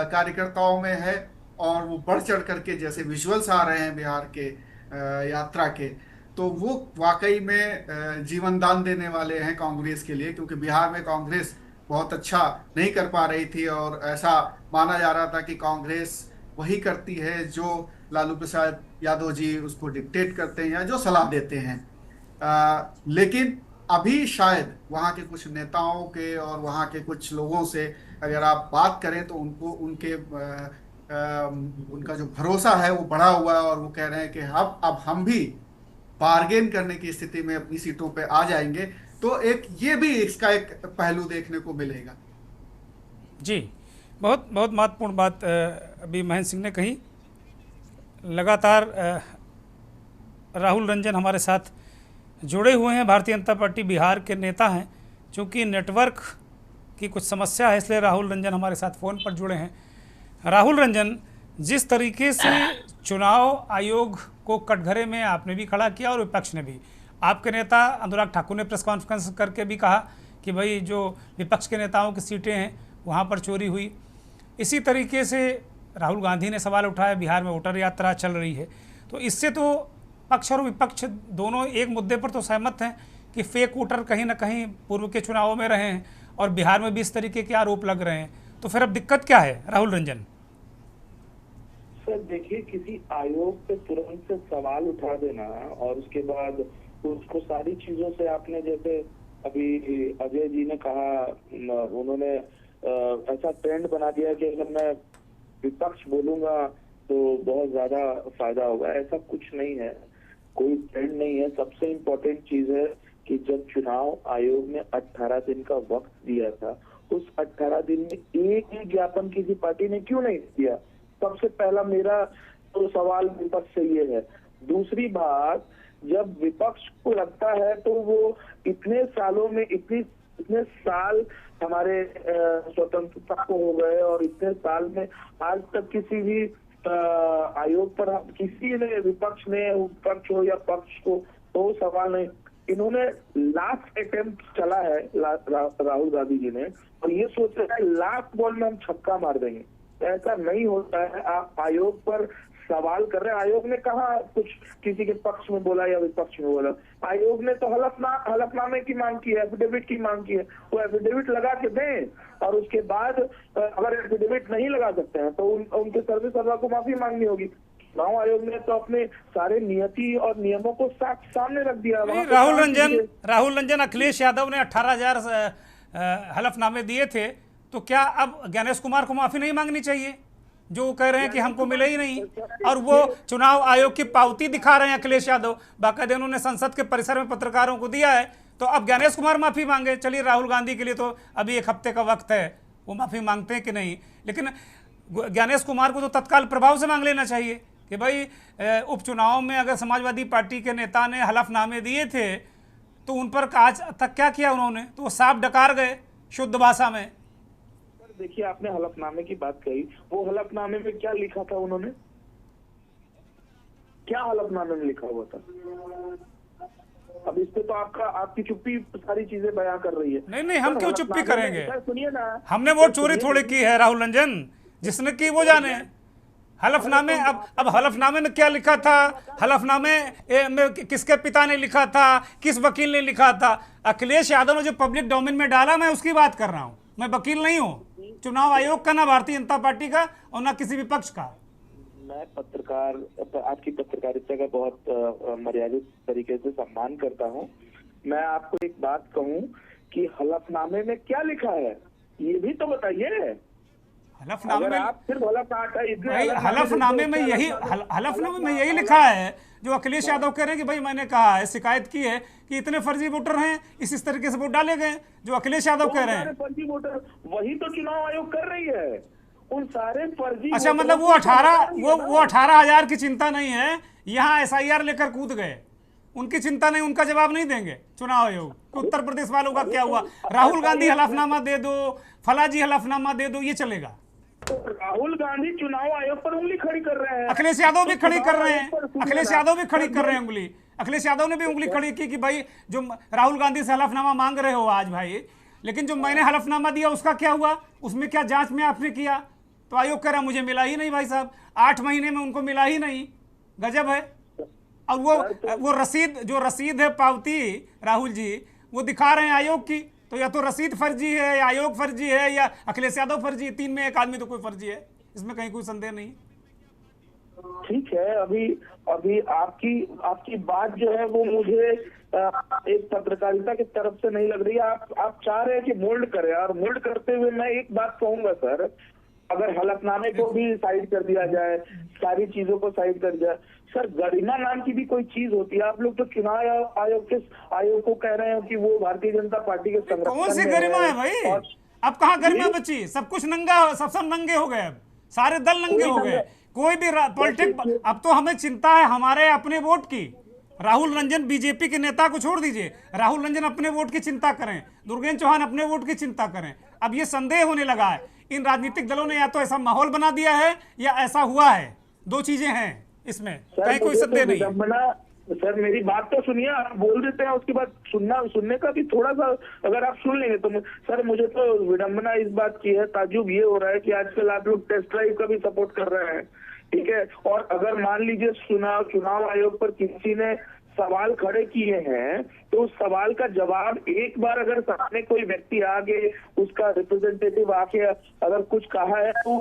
कार्यकर्ताओं में है, और वो बढ़ चढ़ करके जैसे विजुअल्स आ रहे हैं बिहार के यात्रा के, तो वो वाकई में जीवन दान देने वाले हैं कांग्रेस के लिए। क्योंकि बिहार में कांग्रेस बहुत अच्छा नहीं कर पा रही थी, और ऐसा माना जा रहा था कि कांग्रेस वही करती है जो लालू प्रसाद यादव जी उसको डिक्टेट करते हैं या जो सलाह देते हैं। लेकिन अभी शायद वहाँ के कुछ नेताओं के और वहाँ के कुछ लोगों से अगर आप बात करें तो उनको उनका जो भरोसा है वो बढ़ा हुआ है, और वो कह रहे हैं कि अब हम भी बार्गेन करने की स्थिति में अपनी सीटों पे आ जाएंगे। तो एक ये भी इसका एक पहलू देखने को मिलेगा। जी, बहुत बहुत महत्वपूर्ण बात अभी महेंद्र सिंह ने कही। लगातार राहुल रंजन हमारे साथ जुड़े हुए हैं, भारतीय जनता पार्टी बिहार के नेता हैं। चूँकि नेटवर्क की कुछ समस्या है इसलिए राहुल रंजन हमारे साथ फ़ोन पर जुड़े हैं। राहुल रंजन, जिस तरीके से चुनाव आयोग को कटघरे में आपने भी खड़ा किया और विपक्ष ने भी, आपके नेता अनुराग ठाकुर ने प्रेस कॉन्फ्रेंस करके भी कहा कि भाई जो विपक्ष के नेताओं की सीटें हैं वहाँ पर चोरी हुई। इसी तरीके से राहुल गांधी ने सवाल उठाया, बिहार में वोटर यात्रा चल रही है। तो इससे तो पक्ष और विपक्ष दोनों एक मुद्दे पर तो सहमत हैं कि फेक वोटर कहीं ना कहीं पूर्व के चुनावों में रहे हैं, और बिहार में भी इस तरीके के आरोप लग रहे हैं। तो फिर अब दिक्कत क्या है राहुल रंजन? सर देखिए, किसी आयोग पे तुरंत से सवाल उठा देना और उसके बाद उसको सारी चीजों से आपने, जैसे अभी अजय जी ने कहा, उन्होंने ऐसा ट्रेंड बना दिया कि अगर मैं विपक्ष बोलूंगा तो बहुत ज्यादा फायदा होगा। ऐसा कुछ नहीं है, कोई ट्रेंड नहीं है। सबसे इम्पोर्टेंट चीज है कि जब चुनाव आयोग ने 18 दिन का वक्त दिया था, उस 18 दिन में एक ही ज्ञापन किसी पार्टी ने क्यों नहीं दिया? सबसे पहला मेरा तो सवाल विपक्ष से ये है। दूसरी बात, जब विपक्ष को लगता है तो वो इतने सालों में इतने साल हमारे स्वतंत्रता को हो गए और इतने साल में आज तक किसी भी आयोग पर किसी ने, विपक्ष ने, पक्ष हो या पक्ष को, तो सवाल नहीं। इन्होंने लास्ट अटेम्प्ट चला है राहुल गांधी जी ने, और ये सोच रहे हैं लास्ट बॉल में हम छक्का मार देंगे। ऐसा नहीं होता है। आप आयोग पर सवाल कर रहे हैं। आयोग ने कहा कुछ किसी के पक्ष में बोला या विपक्ष में बोला? आयोग ने तो हलफनामे की मांग की है, एफिडेविट की मांग की है। वो एफिडेविट लगा के दें, और उसके बाद अगर एफिडेविट नहीं लगा सकते हैं तो उनके सर्विस सर्वा को माफी मांगनी होगी। चुनाव आयोग ने तो अपने सारे नियति और नियमों को सामने रख दिया। राहुल रंजन अखिलेश यादव ने 18,000 हलफनामे दिए थे, तो क्या अब ज्ञानेश कुमार को माफी नहीं मांगनी चाहिए, जो कह रहे हैं कि हमको मिले ही नहीं? और वो चुनाव आयोग की पावती दिखा रहे हैं अखिलेश यादव, बाकायदे उन्होंने संसद के परिसर में पत्रकारों को दिया है। तो अब ज्ञानेश कुमार माफी मांगे। चलिए, राहुल गांधी के लिए तो अभी 1 हफ्ते का वक्त है, वो माफी मांगते हैं कि नहीं, लेकिन ज्ञानेश कुमार को तो तत्काल प्रभाव से मांग लेना चाहिए कि भाई उपचुनाव में अगर समाजवादी पार्टी के नेता ने हलफनामे दिए थे तो उन पर आज तक क्या किया उन्होंने? तो वो साफ डकार गए शुद्ध भाषा में। देखिए, आपने हलफनामे की बात कही, वो हलफनामे में क्या लिखा था उन्होंने? क्या हलफनामे में लिखा हुआ था? अब इस पे तो आपकी चुप्पी सारी चीजें बयां कर रही है। नहीं, हम क्यों चुप्पी करेंगे? सुनिए ना, हमने वोट चोरी थोड़ी की है राहुल रंजन, जिसने की वो जाने। हलफनामे, अब हलफनामे में क्या लिखा था? हलफनामे में किसके पिता ने लिखा था, किस वकील ने लिखा था? अखिलेश यादव ने जो पब्लिक डोमेन में डाला, मैं उसकी बात कर रहा हूँ। मैं वकील नहीं हूँ चुनाव आयोग का, ना भारतीय जनता पार्टी का, और ना किसी विपक्ष का। मैं पत्रकार, आपकी पत्रकारिता का बहुत मर्यादित तरीके से सम्मान करता हूं। मैं आपको एक बात कहूं कि हलफनामे में क्या लिखा है, ये भी तो बताइए। हलफनामे में आप सिर्फ हलफनामे में यही लिखा है जो अखिलेश यादव कह रहे हैं कि भाई मैंने कहा है, शिकायत की है कि इतने फर्जी वोटर हैं, इस तरीके से वोट डाले गए, जो अखिलेश यादव कह रहे हैं। फर्जी वोटर वही तो चुनाव आयोग कर रही है, उन सारे फर्जी। अच्छा, मतलब वो 18,000 की चिंता नहीं है, यहाँ SIR लेकर कूद गए, उनकी चिंता नहीं, उनका जवाब नहीं देंगे चुनाव आयोग। उत्तर प्रदेश वालों का क्या हुआ? राहुल गांधी हलफनामा दे दो, फलाजी हलफनामा दे दो, ये चलेगा? तो राहुल गांधी चुनाव आयोग पर उंगली खड़ी कर रहे हैं। अखिलेश यादव भी खड़ी कर रहे हैं, अखिलेश यादव भी खड़ी कर रहे हैं उंगली। अखिलेश यादव ने भी उंगली खड़ी की कि भाई जो राहुल गांधी से हलफनामा मांग रहे हो आज भाई, लेकिन जो मैंने हलफनामा दिया उसका क्या हुआ? उसमें क्या जांच में आपने किया? तो आयोग कह रहा मुझे मिला ही नहीं भाई साहब, 8 महीने में उनको मिला ही नहीं। गजब है। और वो रसीद, जो रसीद है, पावती, राहुल जी वो दिखा रहे हैं आयोग की, तो या तो रसीद फर्जी है, या आयोग फर्जी है, या अखिलेश यादव फर्जी है। 3 में 1 आदमी तो कोई फर्जी है, इसमें कहीं कोई संदेह नहीं। ठीक है, अभी आपकी बात जो है वो मुझे एक पत्रकारिता की तरफ से नहीं लग रही है। आप चाह रहे हैं कि मोल्ड करें, और मोल्ड करते हुए मैं एक बात कहूंगा सर, अगर हलफनामे को भी साइड कर दिया जाए, सारी चीजों को साइड कर दिया, सर गरिमा नाम की भी कोई चीज होती है। आप लोग तो चुनाव आयोग को कह रहे हो कि वो भारतीय जनता पार्टी के संरक्षण में। कौन सी गरिमा है भाई? अब कहाँ गरिमा बची? सब कुछ नंगा, सब नंगे हो गए, अब सारे दल नंगे हो गए। कोई भी पॉलिटिक्स, अब तो हमें चिंता है हमारे अपने वोट की। राहुल रंजन बीजेपी के नेता को छोड़ दीजिए, राहुल रंजन अपने वोट की चिंता करें, दुर्गेन्द्र चौहान अपने वोट की चिंता करें। अब ये संदेह होने लगा है, इन राजनीतिक दलों ने या तो ऐसा माहौल बना दिया है या ऐसा हुआ है, 2 चीजें हैं इसमें, कहीं कोई संदेह नहीं है। सर मेरी बात तो सुनिए, आप बोल देते हैं, उसके बाद सुनने का भी थोड़ा सा अगर आप सुन लेंगे तो। सर मुझे तो विडंबना इस बात की है, ताज्जुब ये हो रहा है कि आजकल आप लोग टेस्ट ड्राइव का भी सपोर्ट कर रहे हैं, ठीक है। और अगर मान लीजिए चुनाव आयोग पर किसी ने सवाल खड़े किए हैं, तो उस सवाल का जवाब एक बार अगर सामने कोई व्यक्ति आगे, उसका रिप्रेजेंटेटिव आके अगर कुछ कहा है, तो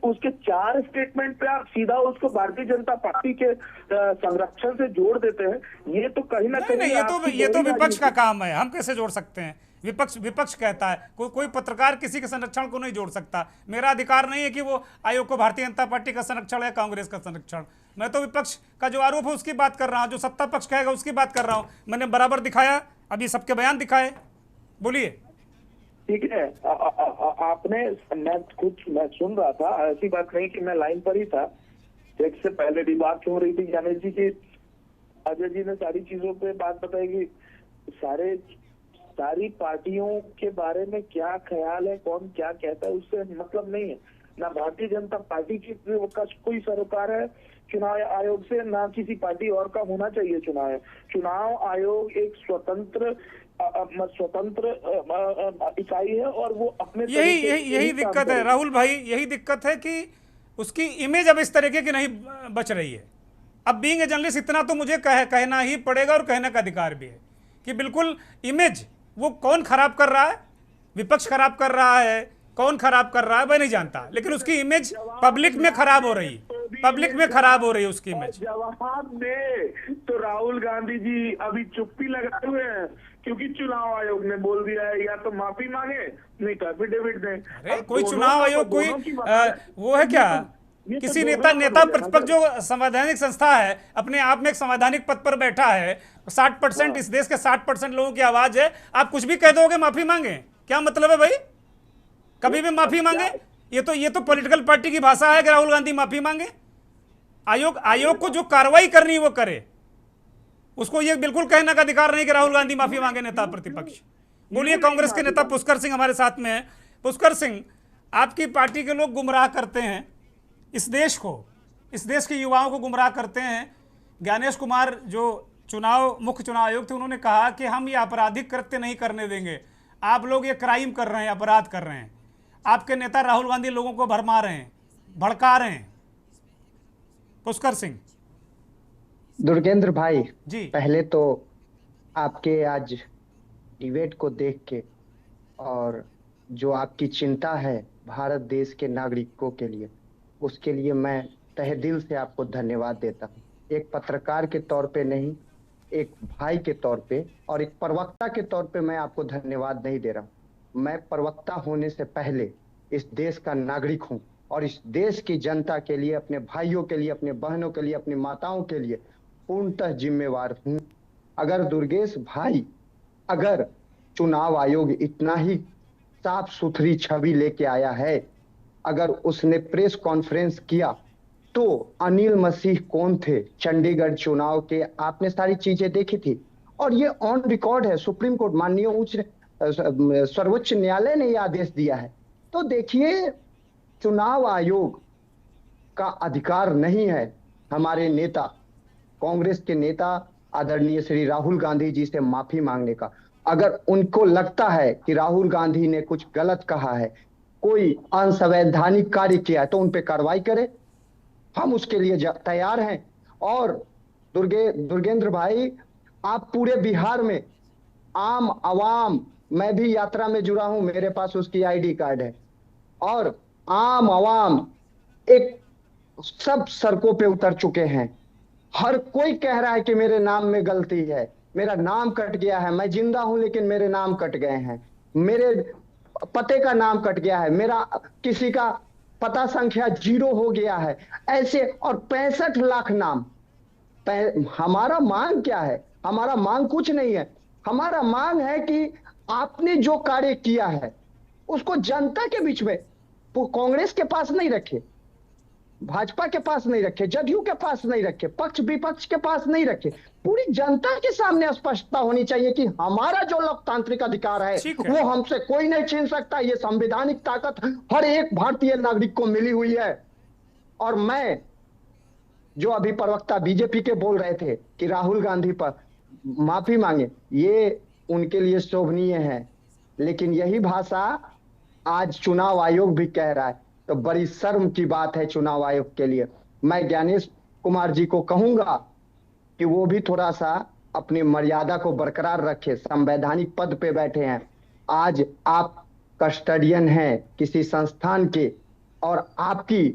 उसके 4 स्टेटमेंट पे आप सीधा उसको भारतीय जनता पार्टी के संरक्षण से जोड़ देते हैं। ये तो कहीं ना कहीं ये तो विपक्ष का काम है, हम कैसे जोड़ सकते हैं? विपक्ष कहता है, कोई पत्रकार किसी के संरक्षण को नहीं जोड़ सकता। मेरा अधिकार नहीं है कि वो आयोग को भारतीय जनता पार्टी का संरक्षण है, कांग्रेस का संरक्षण। मैं तो विपक्ष का जो आरोप है उसकी बात कर रहा हूं, जो सत्ता पक्ष कहेगा उसकी बात कर रहा हूं। मैंने बराबर दिखाया, अभी सबके बयान दिखाए, बोलिए। ठीक है, आपने, मैं सुन रहा था, ऐसी बात नहीं कि मैं लाइन पर ही था। एक से पहले भी बात हो रही थी ज्ञानेश जी की, अजय जी ने सारी चीजों पे बात बताई कि सारी पार्टियों के बारे में क्या ख्याल है, कौन क्या कहता है, उससे मतलब नहीं है। ना भारतीय जनता पार्टी का कोई सरोकार है चुनाव आयोग से, ना किसी पार्टी और का होना चाहिए चुनाव आयोग एक स्वतंत्र इकाई है और वो अपने यही दिक्कत है राहुल भाई, यही दिक्कत है कि उसकी इमेज अब इस तरीके की नहीं बच रही है। अब बीइंग ए जर्नलिस्ट इतना तो मुझे कहना ही पड़ेगा और कहने का अधिकार भी है कि बिल्कुल इमेज वो कौन खराब कर रहा है, विपक्ष खराब कर रहा है, कौन खराब कर रहा है मैं नहीं जानता, लेकिन उसकी इमेज पब्लिक में खराब हो रही, पब्लिक में खराब हो रही है उसकी इमेज। जवाब दे तो राहुल गांधी जी अभी चुप्पी लगाए हुए हैं क्योंकि चुनाव आयोग ने बोल दिया है या तो माफी मांगे नहीं तो एफिडेविट दें। अरे कोई चुनाव आयोग कोई वो है क्या, किसी नेता प्रतिपक्ष जो संवैधानिक संस्था है अपने आप में एक संवैधानिक पद पर बैठा है, 60% इस देश के 60% लोगों की आवाज है, आप कुछ भी कह दोगे माफी मांगे, क्या मतलब है भाई? कभी भी माफी मांगे? ये तो पॉलिटिकल पार्टी की भाषा है कि राहुल गांधी माफी मांगे। आयोग को जो कार्रवाई करनी है वो करे, उसको ये बिल्कुल कहने का अधिकार नहीं कि राहुल गांधी माफी मांगे नेता प्रतिपक्ष। बोलिए, कांग्रेस के नेता पुष्कर सिंह हमारे साथ में है। पुष्कर सिंह, आपकी पार्टी के लोग गुमराह करते हैं इस देश को, इस देश के युवाओं को गुमराह करते हैं। ज्ञानेश कुमार जो मुख्य चुनाव आयुक्त थे, उन्होंने कहा कि हम ये आपराधिक कृत्य नहीं करने देंगे, आप लोग ये क्राइम कर रहे हैं, अपराध कर रहे हैं। आपके नेता राहुल गांधी लोगों को भरमा रहे हैं, भड़का रहे हैं। पुष्कर सिंह दुर्गेंद्र भाई जी, पहले तो आपके आज डिबेट को देख के और जो आपकी चिंता है भारत देश के नागरिकों के लिए, उसके लिए मैं तहे दिल से आपको धन्यवाद देता हूँ। एक पत्रकार के तौर पे नहीं, एक भाई के तौर पे और एक प्रवक्ता के तौर पे मैं आपको धन्यवाद नहीं दे रहा हूँ। मैं प्रवक्ता होने से पहले इस देश का नागरिक हूँ और इस देश की जनता के लिए, अपने भाइयों के लिए, अपने बहनों के लिए, अपनी माताओं के लिए पूर्णतः जिम्मेवार हूँ। अगर दुर्गेश भाई, अगर चुनाव आयोग इतना ही साफ सुथरी छवि लेके आया है, अगर उसने प्रेस कॉन्फ्रेंस किया तो अनिल मसीह कौन थे चंडीगढ़ चुनाव के, आपने सारी चीजें देखी थी और ये ऑन रिकॉर्ड है। सुप्रीम कोर्ट, माननीय सर्वोच्च न्यायालय ने यह आदेश दिया है। तो देखिए, चुनाव आयोग का अधिकार नहीं है हमारे नेता, कांग्रेस के नेता आदरणीय श्री राहुल गांधी जी से माफी मांगने का। अगर उनको लगता है कि राहुल गांधी ने कुछ गलत कहा है, कोई अनसंवैधानिक कार्य किया है, तो उन पे कार्रवाई करें, हम उसके लिए तैयार हैं। और दुर्गेंद्र भाई, आप पूरे बिहार में आम आवाम, मैं भी यात्रा में जुड़ा हूं, मेरे पास उसकी आईडी कार्ड है, और आम आवाम एक सब सड़कों पे उतर चुके हैं। हर कोई कह रहा है कि मेरे नाम में गलती है, मेरा नाम कट गया है, मैं जिंदा हूं लेकिन मेरे नाम कट गए हैं, मेरे पते का नाम कट गया है, मेरा किसी का पता संख्या 0 हो गया है, ऐसे और 65 लाख नाम। हमारा मांग क्या है? हमारा मांग कुछ नहीं है। हमारा मांग है कि आपने जो कार्य किया है उसको जनता के बीच में, कांग्रेस के पास नहीं रखे, भाजपा के पास नहीं रखे, जदयू के पास नहीं रखे, पक्ष विपक्ष के पास नहीं रखे, पूरी जनता के सामने स्पष्टता होनी चाहिए कि हमारा जो लोकतांत्रिक अधिकार है वो हमसे कोई नहीं छीन सकता। ये संवैधानिक ताकत हर एक भारतीय नागरिक को मिली हुई है। और मैं, जो अभी प्रवक्ता बीजेपी के बोल रहे थे कि राहुल गांधी पर माफी मांगे, ये उनके लिए शोभनीय है, लेकिन यही भाषा आज चुनाव आयोग भी कह रहा है, तो बड़ी शर्म की बात है चुनाव आयोग के लिए। मैं ज्ञानेश कुमार जी को कहूंगा कि वो भी थोड़ा सा अपनी मर्यादा को बरकरार रखे, संवैधानिक पद पे बैठे हैं। आज आप कस्टडियन हैं किसी संस्थान के, और आपकी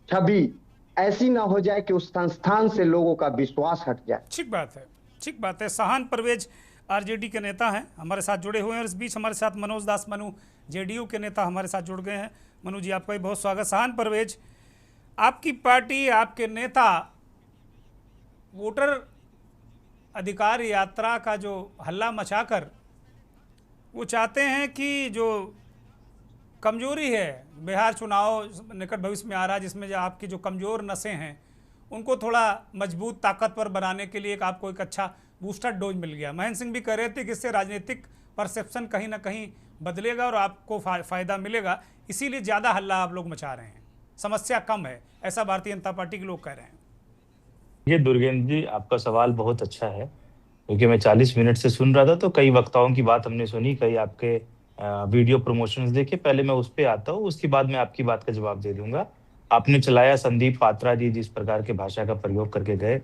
छवि ऐसी ना हो जाए कि उस संस्थान से लोगों का विश्वास हट जाए। ठीक बात है, ठीक बात है। सहान परवेज आरजेडी के नेता हैं, हमारे साथ जुड़े हुए हैं, और इस बीच हमारे साथ मनोज दास मनु जेडीयू के नेता हमारे साथ जुड़ गए हैं। मनु जी, आपका भी बहुत स्वागत। सहान परवेज, आपकी पार्टी, आपके नेता वोटर अधिकार यात्रा का जो हल्ला मचाकर वो चाहते हैं कि जो कमजोरी है, बिहार चुनाव निकट भविष्य में आ रहा है जिसमें जो आपकी जो कमज़ोर नसें हैं उनको थोड़ा मजबूत ताकतवर बनाने के लिए आपको एक अच्छा बूस्टर डोज मिल गया। महेंद्र सिंह भी कह रहे थे कि इससे राजनीतिक परसेप्शन कहीं ना कहीं बदलेगा और आपको फ़ायदा मिलेगा, इसीलिए ज़्यादा हल्ला आप लोग मचा रहे हैं, समस्या कम है, ऐसा भारतीय जनता पार्टी के लोग कह रहे हैं। ये दुर्गेंद्र जी, आपका सवाल बहुत अच्छा है, क्योंकि मैं 40 मिनट से सुन रहा था, तो कई वक्ताओं की बात हमने सुनी, कई आपके वीडियो प्रमोशंस देखे। पहले मैं उस पे आता हूँ, उसके बाद मैं आपकी बात का जवाब दे दूंगा। आपने चलाया संदीप पात्रा जी जिस प्रकार के भाषा का प्रयोग करके गए,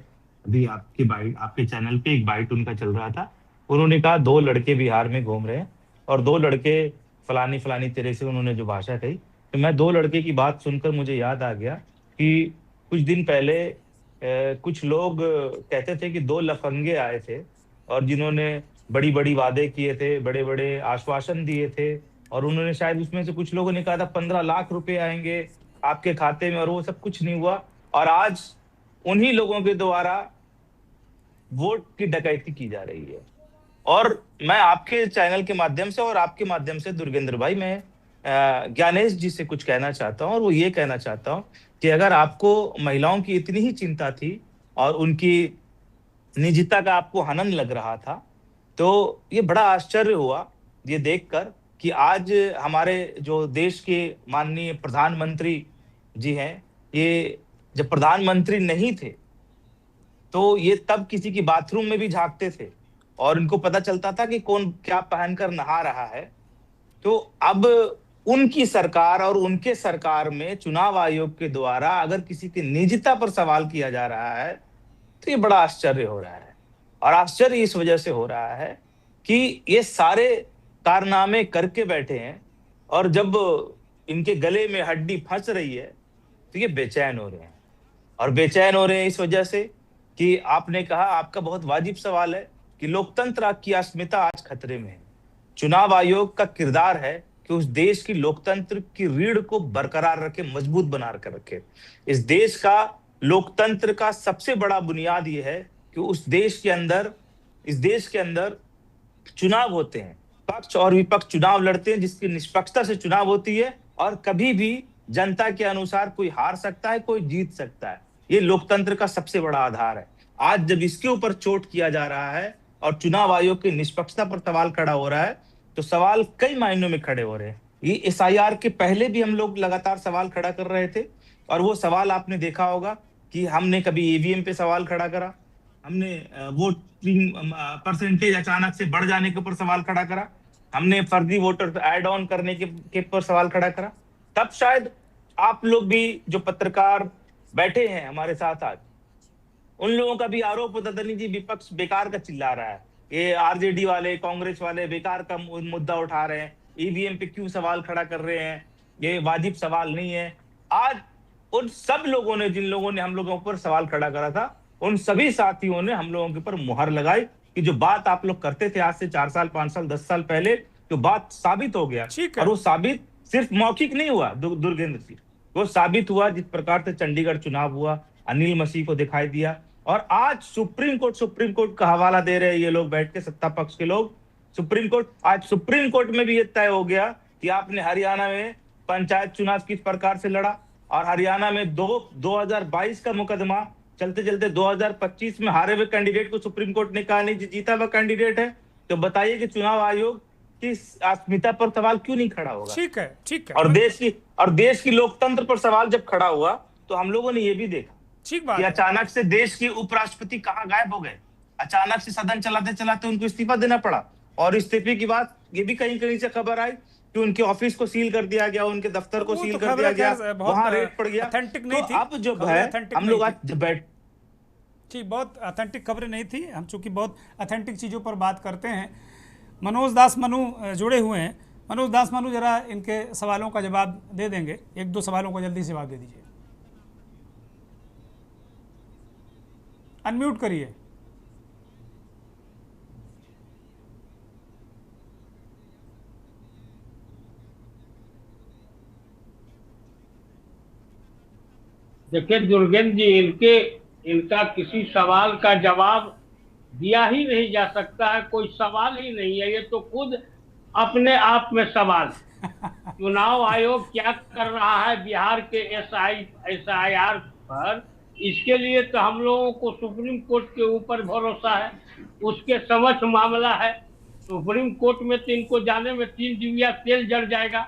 अभी आपके चैनल पे एक बाइट उनका चल रहा था, उन्होंने कहा 2 लड़के बिहार में घूम रहे हैं और 2 लड़के फलानी फलानी तरह से उन्होंने जो भाषा कही, तो मैं 2 लड़के की बात सुनकर मुझे याद आ गया कि कुछ दिन पहले कुछ लोग कहते थे कि 2 लफंगे आए थे और जिन्होंने बड़ी बड़ी वादे किए थे, बड़े बड़े आश्वासन दिए थे, और उन्होंने शायद उसमें से कुछ लोगों ने कहा था 15 लाख रुपए आएंगे आपके खाते में, और वो सब कुछ नहीं हुआ। और आज उन्हीं लोगों के द्वारा वोट की डकैती की जा रही है। और मैं आपके चैनल के माध्यम से और आपके माध्यम से दुर्गेंद्र भाई, मैं ज्ञानेश जी से कुछ कहना चाहता हूं, और वो ये कहना चाहता हूं कि अगर आपको महिलाओं की इतनी ही चिंता थी और उनकी निजता का आपको हनन लग रहा था, तो ये बड़ा आश्चर्य हुआ ये देखकर कि आज हमारे जो देश के माननीय प्रधानमंत्री जी हैं, ये जब प्रधानमंत्री नहीं थे तो ये तब किसी की बाथरूम में भी झांकते थे और इनको पता चलता था कि कौन क्या पहनकर नहा रहा है। तो अब उनकी सरकार और उनके सरकार में चुनाव आयोग के द्वारा अगर किसी की निजता पर सवाल किया जा रहा है तो ये बड़ा आश्चर्य हो रहा है। और आश्चर्य इस वजह से हो रहा है कि ये सारे कारनामे करके बैठे हैं और जब इनके गले में हड्डी फंस रही है तो ये बेचैन हो रहे हैं। और बेचैन हो रहे हैं इस वजह से कि आपने कहा, आपका बहुत वाजिब सवाल है कि लोकतंत्र की अस्मिता आज खतरे में है। चुनाव आयोग का किरदार है कि उस देश की लोकतंत्र की रीढ़ को बरकरार रखे, मजबूत बना कर रखे। इस देश का लोकतंत्र का सबसे बड़ा बुनियाद यह है कि इस देश के अंदर चुनाव होते हैं, पक्ष और विपक्ष चुनाव लड़ते हैं, जिसकी निष्पक्षता से चुनाव होती है और कभी भी जनता के अनुसार कोई हार सकता है, कोई जीत सकता है। ये लोकतंत्र का सबसे बड़ा आधार है। आज जब इसके ऊपर चोट किया जा रहा है और चुनाव आयोग की निष्पक्षता पर सवाल खड़ा हो रहा है, तो सवाल कई मायनों में खड़े हो रहे हैं। ये SIR के पहले भी हम लोग लगातार सवाल खड़ा कर रहे थे और वो सवाल आपने देखा होगा कि हमने कभी EVM पे सवाल खड़ा करा, हमने वोटिंग परसेंटेज अचानक से बढ़ जाने के ऊपर सवाल खड़ा करा, हमने फर्जी वोटर ऐड ऑन करने के ऊपर सवाल खड़ा करा। तब शायद आप लोग भी जो पत्रकार बैठे हैं हमारे साथ आज, उन लोगों का भी आरोप होता था, नहीं जी विपक्ष बेकार का चिल्ला रहा है, ये RJD वाले कांग्रेस वाले बेकार का मुद्दा उठा रहे हैं, EVM पे क्यों सवाल खड़ा कर रहे हैं, ये वाजिब सवाल नहीं है। आज उन सब लोगों ने, जिन लोगों ने हम लोगों पर सवाल खड़ा करा था, उन सभी साथियों ने हम लोगों के ऊपर मुहर लगाई कि जो बात आप लोग करते थे आज से 4 साल 5 साल 10 साल पहले, जो बात साबित हो गया। और वो साबित सिर्फ मौखिक नहीं हुआ दुर्गेंद्र सिंह, वो साबित हुआ जिस प्रकार से चंडीगढ़ चुनाव हुआ, अनिल मसीह को दिखाई दिया। और आज सुप्रीम कोर्ट का हवाला दे रहे हैं ये लोग बैठ के, सत्ता पक्ष के लोग। आज सुप्रीम कोर्ट में भी ये तय हो गया कि आपने हरियाणा में पंचायत चुनाव किस प्रकार से लड़ा, और हरियाणा में 2022 का मुकदमा चलते चलते 2025 में हारे हुए कैंडिडेट को सुप्रीम कोर्ट ने कहा नहीं जीता हुआ कैंडिडेट है। तो बताइए कि चुनाव आयोग की अस्मिता पर सवाल क्यों नहीं खड़ा होगा? ठीक है। और देश की लोकतंत्र पर सवाल जब खड़ा हुआ तो हम लोगों ने ये भी देखा कि अचानक से देश के उपराष्ट्रपति कहाँ गायब हो गए, अचानक से सदन चलाते चलाते उनको इस्तीफा देना पड़ा। और इस्तीफे की बात ये भी कहीं से खबर आई कि उनके ऑफिस को सील कर दिया गया, उनके दफ्तर को सील कर दिया गया, वहां रेड पड़ गया। ऑथेंटिक नहीं थी। अब जो है हम लोग आज बैठ ठीक, बहुत ऑथेंटिक खबरें नहीं थी। हम चूंकि बहुत ऑथेंटिक चीज़ों पर बात करते हैं। मनोज दास मनु जुड़े हुए हैं। मनोज दास मनु, जरा इनके सवालों का जवाब दे देंगे, 1-2 सवालों का जल्दी से जवाब दे दीजिए। अनम्यूट करिए। देखिए दुर्गेंद्र जी, इनका किसी सवाल का जवाब दिया ही नहीं जा सकता है, कोई सवाल ही नहीं है, ये तो खुद अपने आप में सवाल। चुनाव आयोग क्या कर रहा है बिहार के SIR पर, इसके लिए तो हम लोगों को सुप्रीम कोर्ट के ऊपर भरोसा है, उसके समक्ष मामला है। सुप्रीम कोर्ट में तो इनको जाने में 3 डिबिया तेल जल जाएगा,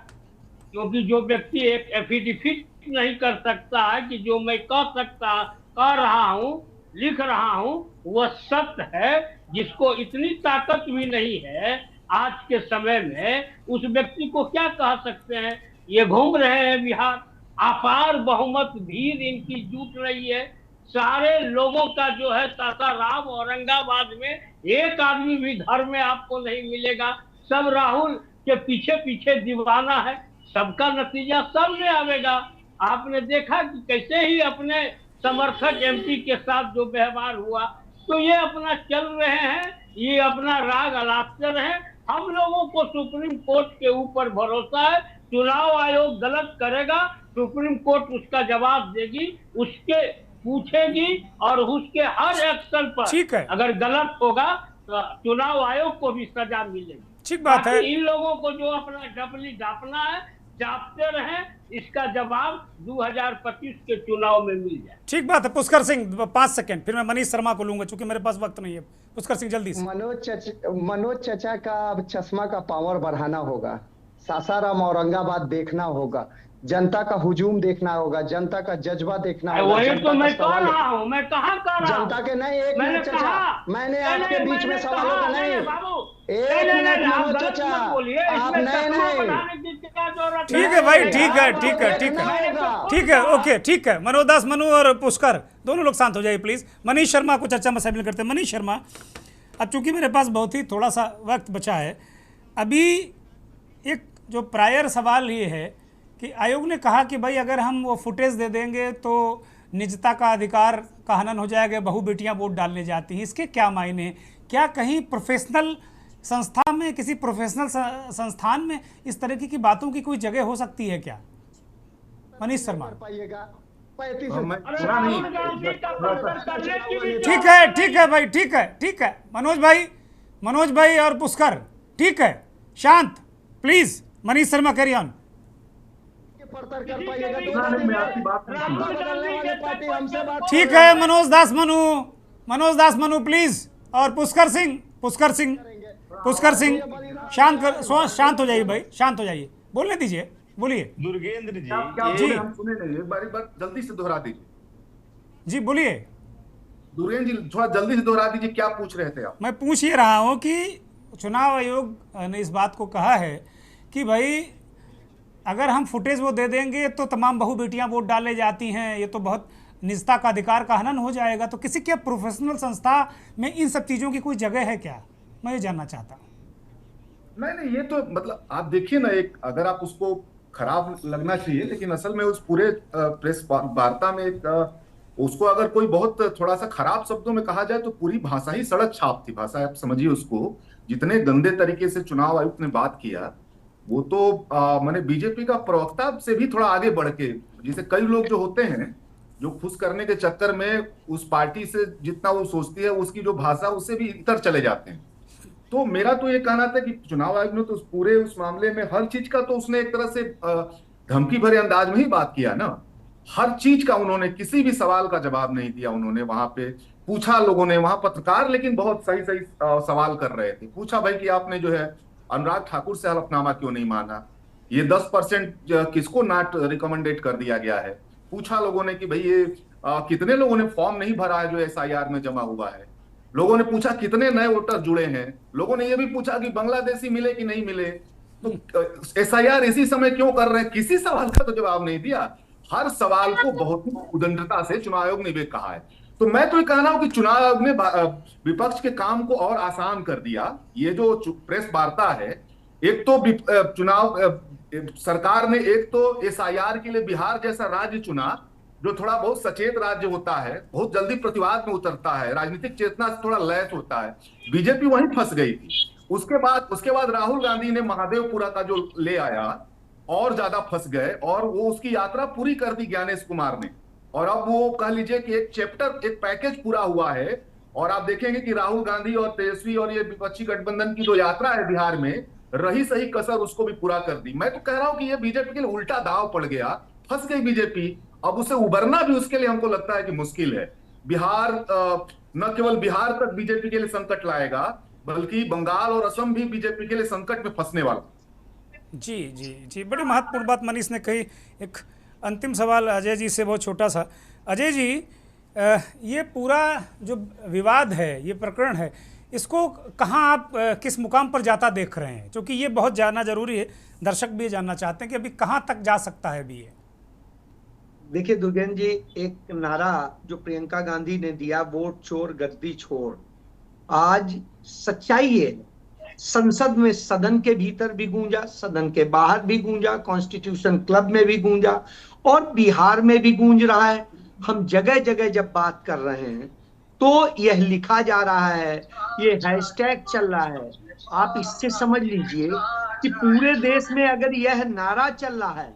क्योंकि जो व्यक्ति एक एफिडेविट नहीं कर सकता है कि जो मैं कह रहा हूं, लिख रहा हूं, वह सत्य है, जिसको इतनी ताकत भी नहीं है आज के समय में, उस व्यक्ति को क्या कह सकते हैं? ये घूम रहे हैं बिहार, अपार बहुमत भीड़ इनकी जुट रही है, सारे लोगों का जो है सासाराम औरंगाबाद में एक आदमी भी घर में आपको नहीं मिलेगा, सब राहुल के पीछे पीछे दीवाना है, सबका नतीजा सब में आवेगा। आपने देखा कि कैसे ही अपने समर्थक एमपी के साथ जो व्यवहार हुआ, तो ये अपना चल रहे हैं, ये अपना राग अलापते रहे। हम लोगों को सुप्रीम कोर्ट के ऊपर भरोसा है, चुनाव आयोग गलत करेगा, सुप्रीम कोर्ट उसका जवाब देगी, उसके पूछेगी और उसके हर एक्शन पर अगर गलत होगा तो चुनाव आयोग को भी सजा मिलेगी। ठीक बात है। इन लोगों को जो अपना डपली डापना है, जापते रहे, इसका जवाब 2025 के चुनाव में मिल जाए। ठीक बात है। पुष्कर सिंह 5 सेकंड, फिर मैं मनीष शर्मा को लूंगा क्योंकि मेरे पास वक्त नहीं है। पुष्कर सिंह जल्दी से। मनोज चचा का अब चश्मा का पावर बढ़ाना होगा, सासाराम औरंगाबाद देखना होगा, जनता का हुजूम देखना होगा, जनता का जज्बा देखना होगा। वही तो मैं कह रहा हूँ, मैं कहाँ कह रहा हूँ? जनता के नहीं, एक मिनट चचा, मैंने आपके बीच में सवालों का नहीं, एक मिनट मनोज चचा, आप नहीं, ठीक है भाई, ठीक है, ठीक है, ठीक है, ठीक है, ओके, ठीक है। मनोज दास, मनु और पुष्कर दोनों लोग शांत हो जाइए प्लीज। मनीष शर्मा को चर्चा में शामिल करते हैं। मनीष शर्मा, अब चूंकि मेरे पास बहुत ही थोड़ा सा वक्त बचा है, अभी एक जो प्रायर सवाल ये है कि आयोग ने कहा कि भाई अगर हम वो फुटेज दे देंगे तो निजता का अधिकार का हनन हो जाएगा, बहु बेटियां वोट डालने जाती हैं, इसके क्या मायने हैं? क्या कहीं प्रोफेशनल संस्था में, किसी प्रोफेशनल संस्थान में इस तरह की बातों की कोई जगह हो सकती है क्या? मनीष शर्मा। ठीक है, ठीक है भाई, ठीक है, ठीक है। मनोज भाई और पुष्कर, ठीक है, शांत please. Manish Sharma carry on. ठीक है, मनोज दास मनु प्लीज, और पुष्कर सिंह शांत हो जाइए भाई, शांत हो जाइए, बोलने दीजिए, बोलिए। दुर्गेंद्र जी, जी हम सुने नहीं, एक बार जल्दी से दोहरा दीजिए। जी बोलिए दुर्गेंद्र जी, थोड़ा जल्दी से दोहरा दीजिए, क्या पूछ रहे थे आप? मैं पूछ ये रहा हूँ कि चुनाव आयोग ने इस बात को कहा है कि भाई अगर हम फुटेज वो दे देंगे तो तमाम बहु बेटियां वोट डाले जाती हैं, ये तो बहुत निजता का अधिकार का हनन हो जाएगा। तो किसी क्या प्रोफेशनल संस्था में इन सब चीज़ों की कोई जगह है क्या? मैं ये जानना चाहता हूँ। नहीं, ये तो मतलब आप देखिए ना, एक अगर आप उसको खराब लगना चाहिए, लेकिन असल में उस पूरे प्रेस वार्ता में एक उसको अगर कोई बहुत थोड़ा सा खराब शब्दों में कहा जाए तो पूरी भाषा ही सड़क छाप थी। भाषा आप समझिए उसको, जितने गंदे तरीके से चुनाव आयुक्त ने बात किया, वो तो मैंने बीजेपी का प्रवक्ता से भी थोड़ा आगे बढ़ के, जैसे कई लोग जो होते हैं जो खुश करने के चक्कर में उस पार्टी से जितना वो सोचती है उसकी जो भाषा, उससे भी इतर चले जाते हैं। तो मेरा तो ये कहना था कि चुनाव आयोग ने तो पूरे उस मामले में हर चीज का तो उसने एक तरह से धमकी भरे अंदाज में ही बात किया ना। हर चीज का उन्होंने, किसी भी सवाल का जवाब नहीं दिया उन्होंने। वहां पे पूछा लोगों ने, वहां पत्रकार लेकिन बहुत सही सवाल कर रहे थे। पूछा भाई कि आपने जो है अनुराग ठाकुर से हलफनामा क्यों नहीं माना, ये 10% किसको नॉट रिकमेंडेड कर दिया गया है। पूछा लोगों ने कि भाई ये कितने लोगों ने फॉर्म नहीं भरा है जो SIR में जमा हुआ है। लोगों ने पूछा कितने नए वोटर जुड़े हैं। लोगों ने ये भी पूछा कि बांग्लादेशी मिले कि नहीं मिले, तो SIR इसी समय क्यों कर रहे हैं। किसी सवाल का तो जवाब नहीं दिया। हर सवाल को बहुत ही उदंडता से चुनाव आयोग ने कहा है। तो मैं तो ये कह रहा हूं कि चुनाव आयोग ने विपक्ष के काम को और आसान कर दिया। ये जो प्रेस वार्ता है, एक तो चुनाव सरकार ने एक तो SIR के लिए बिहार जैसा राज्य चुना जो थोड़ा बहुत सचेत राज्य होता है, बहुत जल्दी प्रतिवाद में उतरता है, राजनीतिक चेतना से थोड़ा लैस होता है। बीजेपी वहीं फंस गई थी। उसके बाद राहुल गांधी ने महादेवपुरा का जो ले आया, और ज्यादा फंस गए, और वो उसकी यात्रा पूरी कर दी ज्ञानेश कुमार ने। और अब वो कह लीजिए कि एक चैप्टर, एक पैकेज पूरा हुआ है। और आप देखेंगे कि राहुल गांधी और तेजस्वी और ये विपक्षी गठबंधन की जो यात्रा है बिहार में, रही सही कसर उसको भी पूरा कर दी। मैं तो कह रहा हूं कि ये बीजेपी के लिए उल्टा दाव पड़ गया, फंस गई बीजेपी। अब उसे उबरना भी उसके लिए हमको लगता है कि मुश्किल है। बिहार न केवल बिहार तक बीजेपी के लिए संकट लाएगा, बल्कि बंगाल और असम भी बीजेपी के लिए संकट में फंसने वाला। जी जी जी, बड़ी महत्वपूर्ण बात मनीष ने कही। एक अंतिम सवाल अजय जी से, बहुत छोटा सा। अजय जी, ये पूरा जो विवाद है, ये प्रकरण है, इसको कहाँ आप किस मुकाम पर जाता देख रहे हैं? क्योंकि ये बहुत जानना जरूरी है, दर्शक भी ये जानना चाहते हैं कि अभी कहाँ तक जा सकता है अभी ये। देखिए दुर्गेन्द्र जी, एक नारा जो प्रियंका गांधी ने दिया, वोट चोर गद्दी छोड़, आज सच्चाई है। संसद में, सदन के भीतर भी गूंजा, सदन के बाहर भी गूंजा, कॉन्स्टिट्यूशन क्लब में भी गूंजा और बिहार में भी गूंज रहा है। हम जगह जगह जब बात कर रहे हैं तो यह लिखा जा रहा है, ये हैशटैग चल रहा है। आप इससे समझ लीजिए कि पूरे देश में अगर यह नारा चल रहा है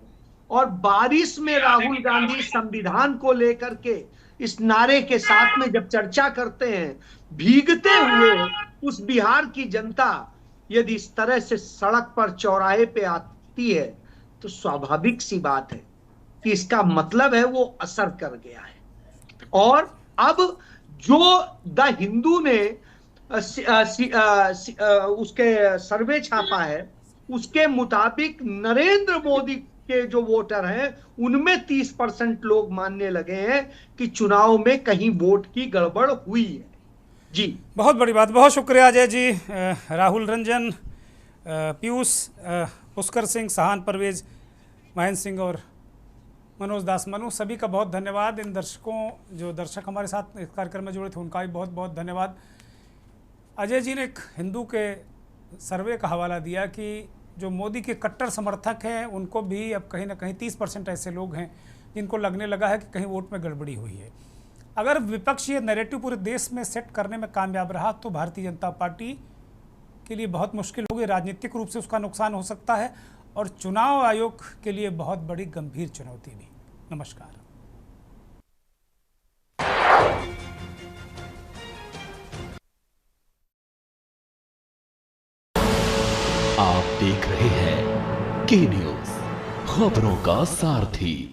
और बारिश में राहुल गांधी संविधान को लेकर के इस नारे के साथ में जब चर्चा करते हैं, भीगते हुए उस बिहार की जनता यदि इस तरह से सड़क पर, चौराहे पे आती है, तो स्वाभाविक सी बात है कि इसका मतलब है वो असर कर गया है। और अब जो द हिंदू ने उसके सर्वे छापा है, उसके मुताबिक नरेंद्र मोदी के जो वोटर हैं उनमें 30% लोग मानने लगे हैं कि चुनाव में कहीं वोट की गड़बड़ हुई है। जी, बहुत बड़ी बात, बहुत शुक्रिया अजय जी। राहुल रंजन, पीयूष, पुष्कर सिंह, सहान परवेज, महेंद्र सिंह और मनोज दास मनु, सभी का बहुत धन्यवाद। इन दर्शकों, जो दर्शक हमारे साथ इस कार्यक्रम में जुड़े थे, उनका भी बहुत बहुत धन्यवाद। अजय जी ने एक हिंदू के सर्वे का हवाला दिया कि जो मोदी के कट्टर समर्थक हैं उनको भी अब कहीं ना कहीं 30% ऐसे लोग हैं जिनको लगने लगा है कि कहीं वोट में गड़बड़ी हुई है। अगर विपक्ष ये नैरेटिव पूरे देश में सेट करने में कामयाब रहा तो भारतीय जनता पार्टी के लिए बहुत मुश्किल होगी, राजनीतिक रूप से उसका नुकसान हो सकता है और चुनाव आयोग के लिए बहुत बड़ी गंभीर चुनौती भी। नमस्कार। आप देख रहे हैं के न्यूज़, खबरों का सारथी।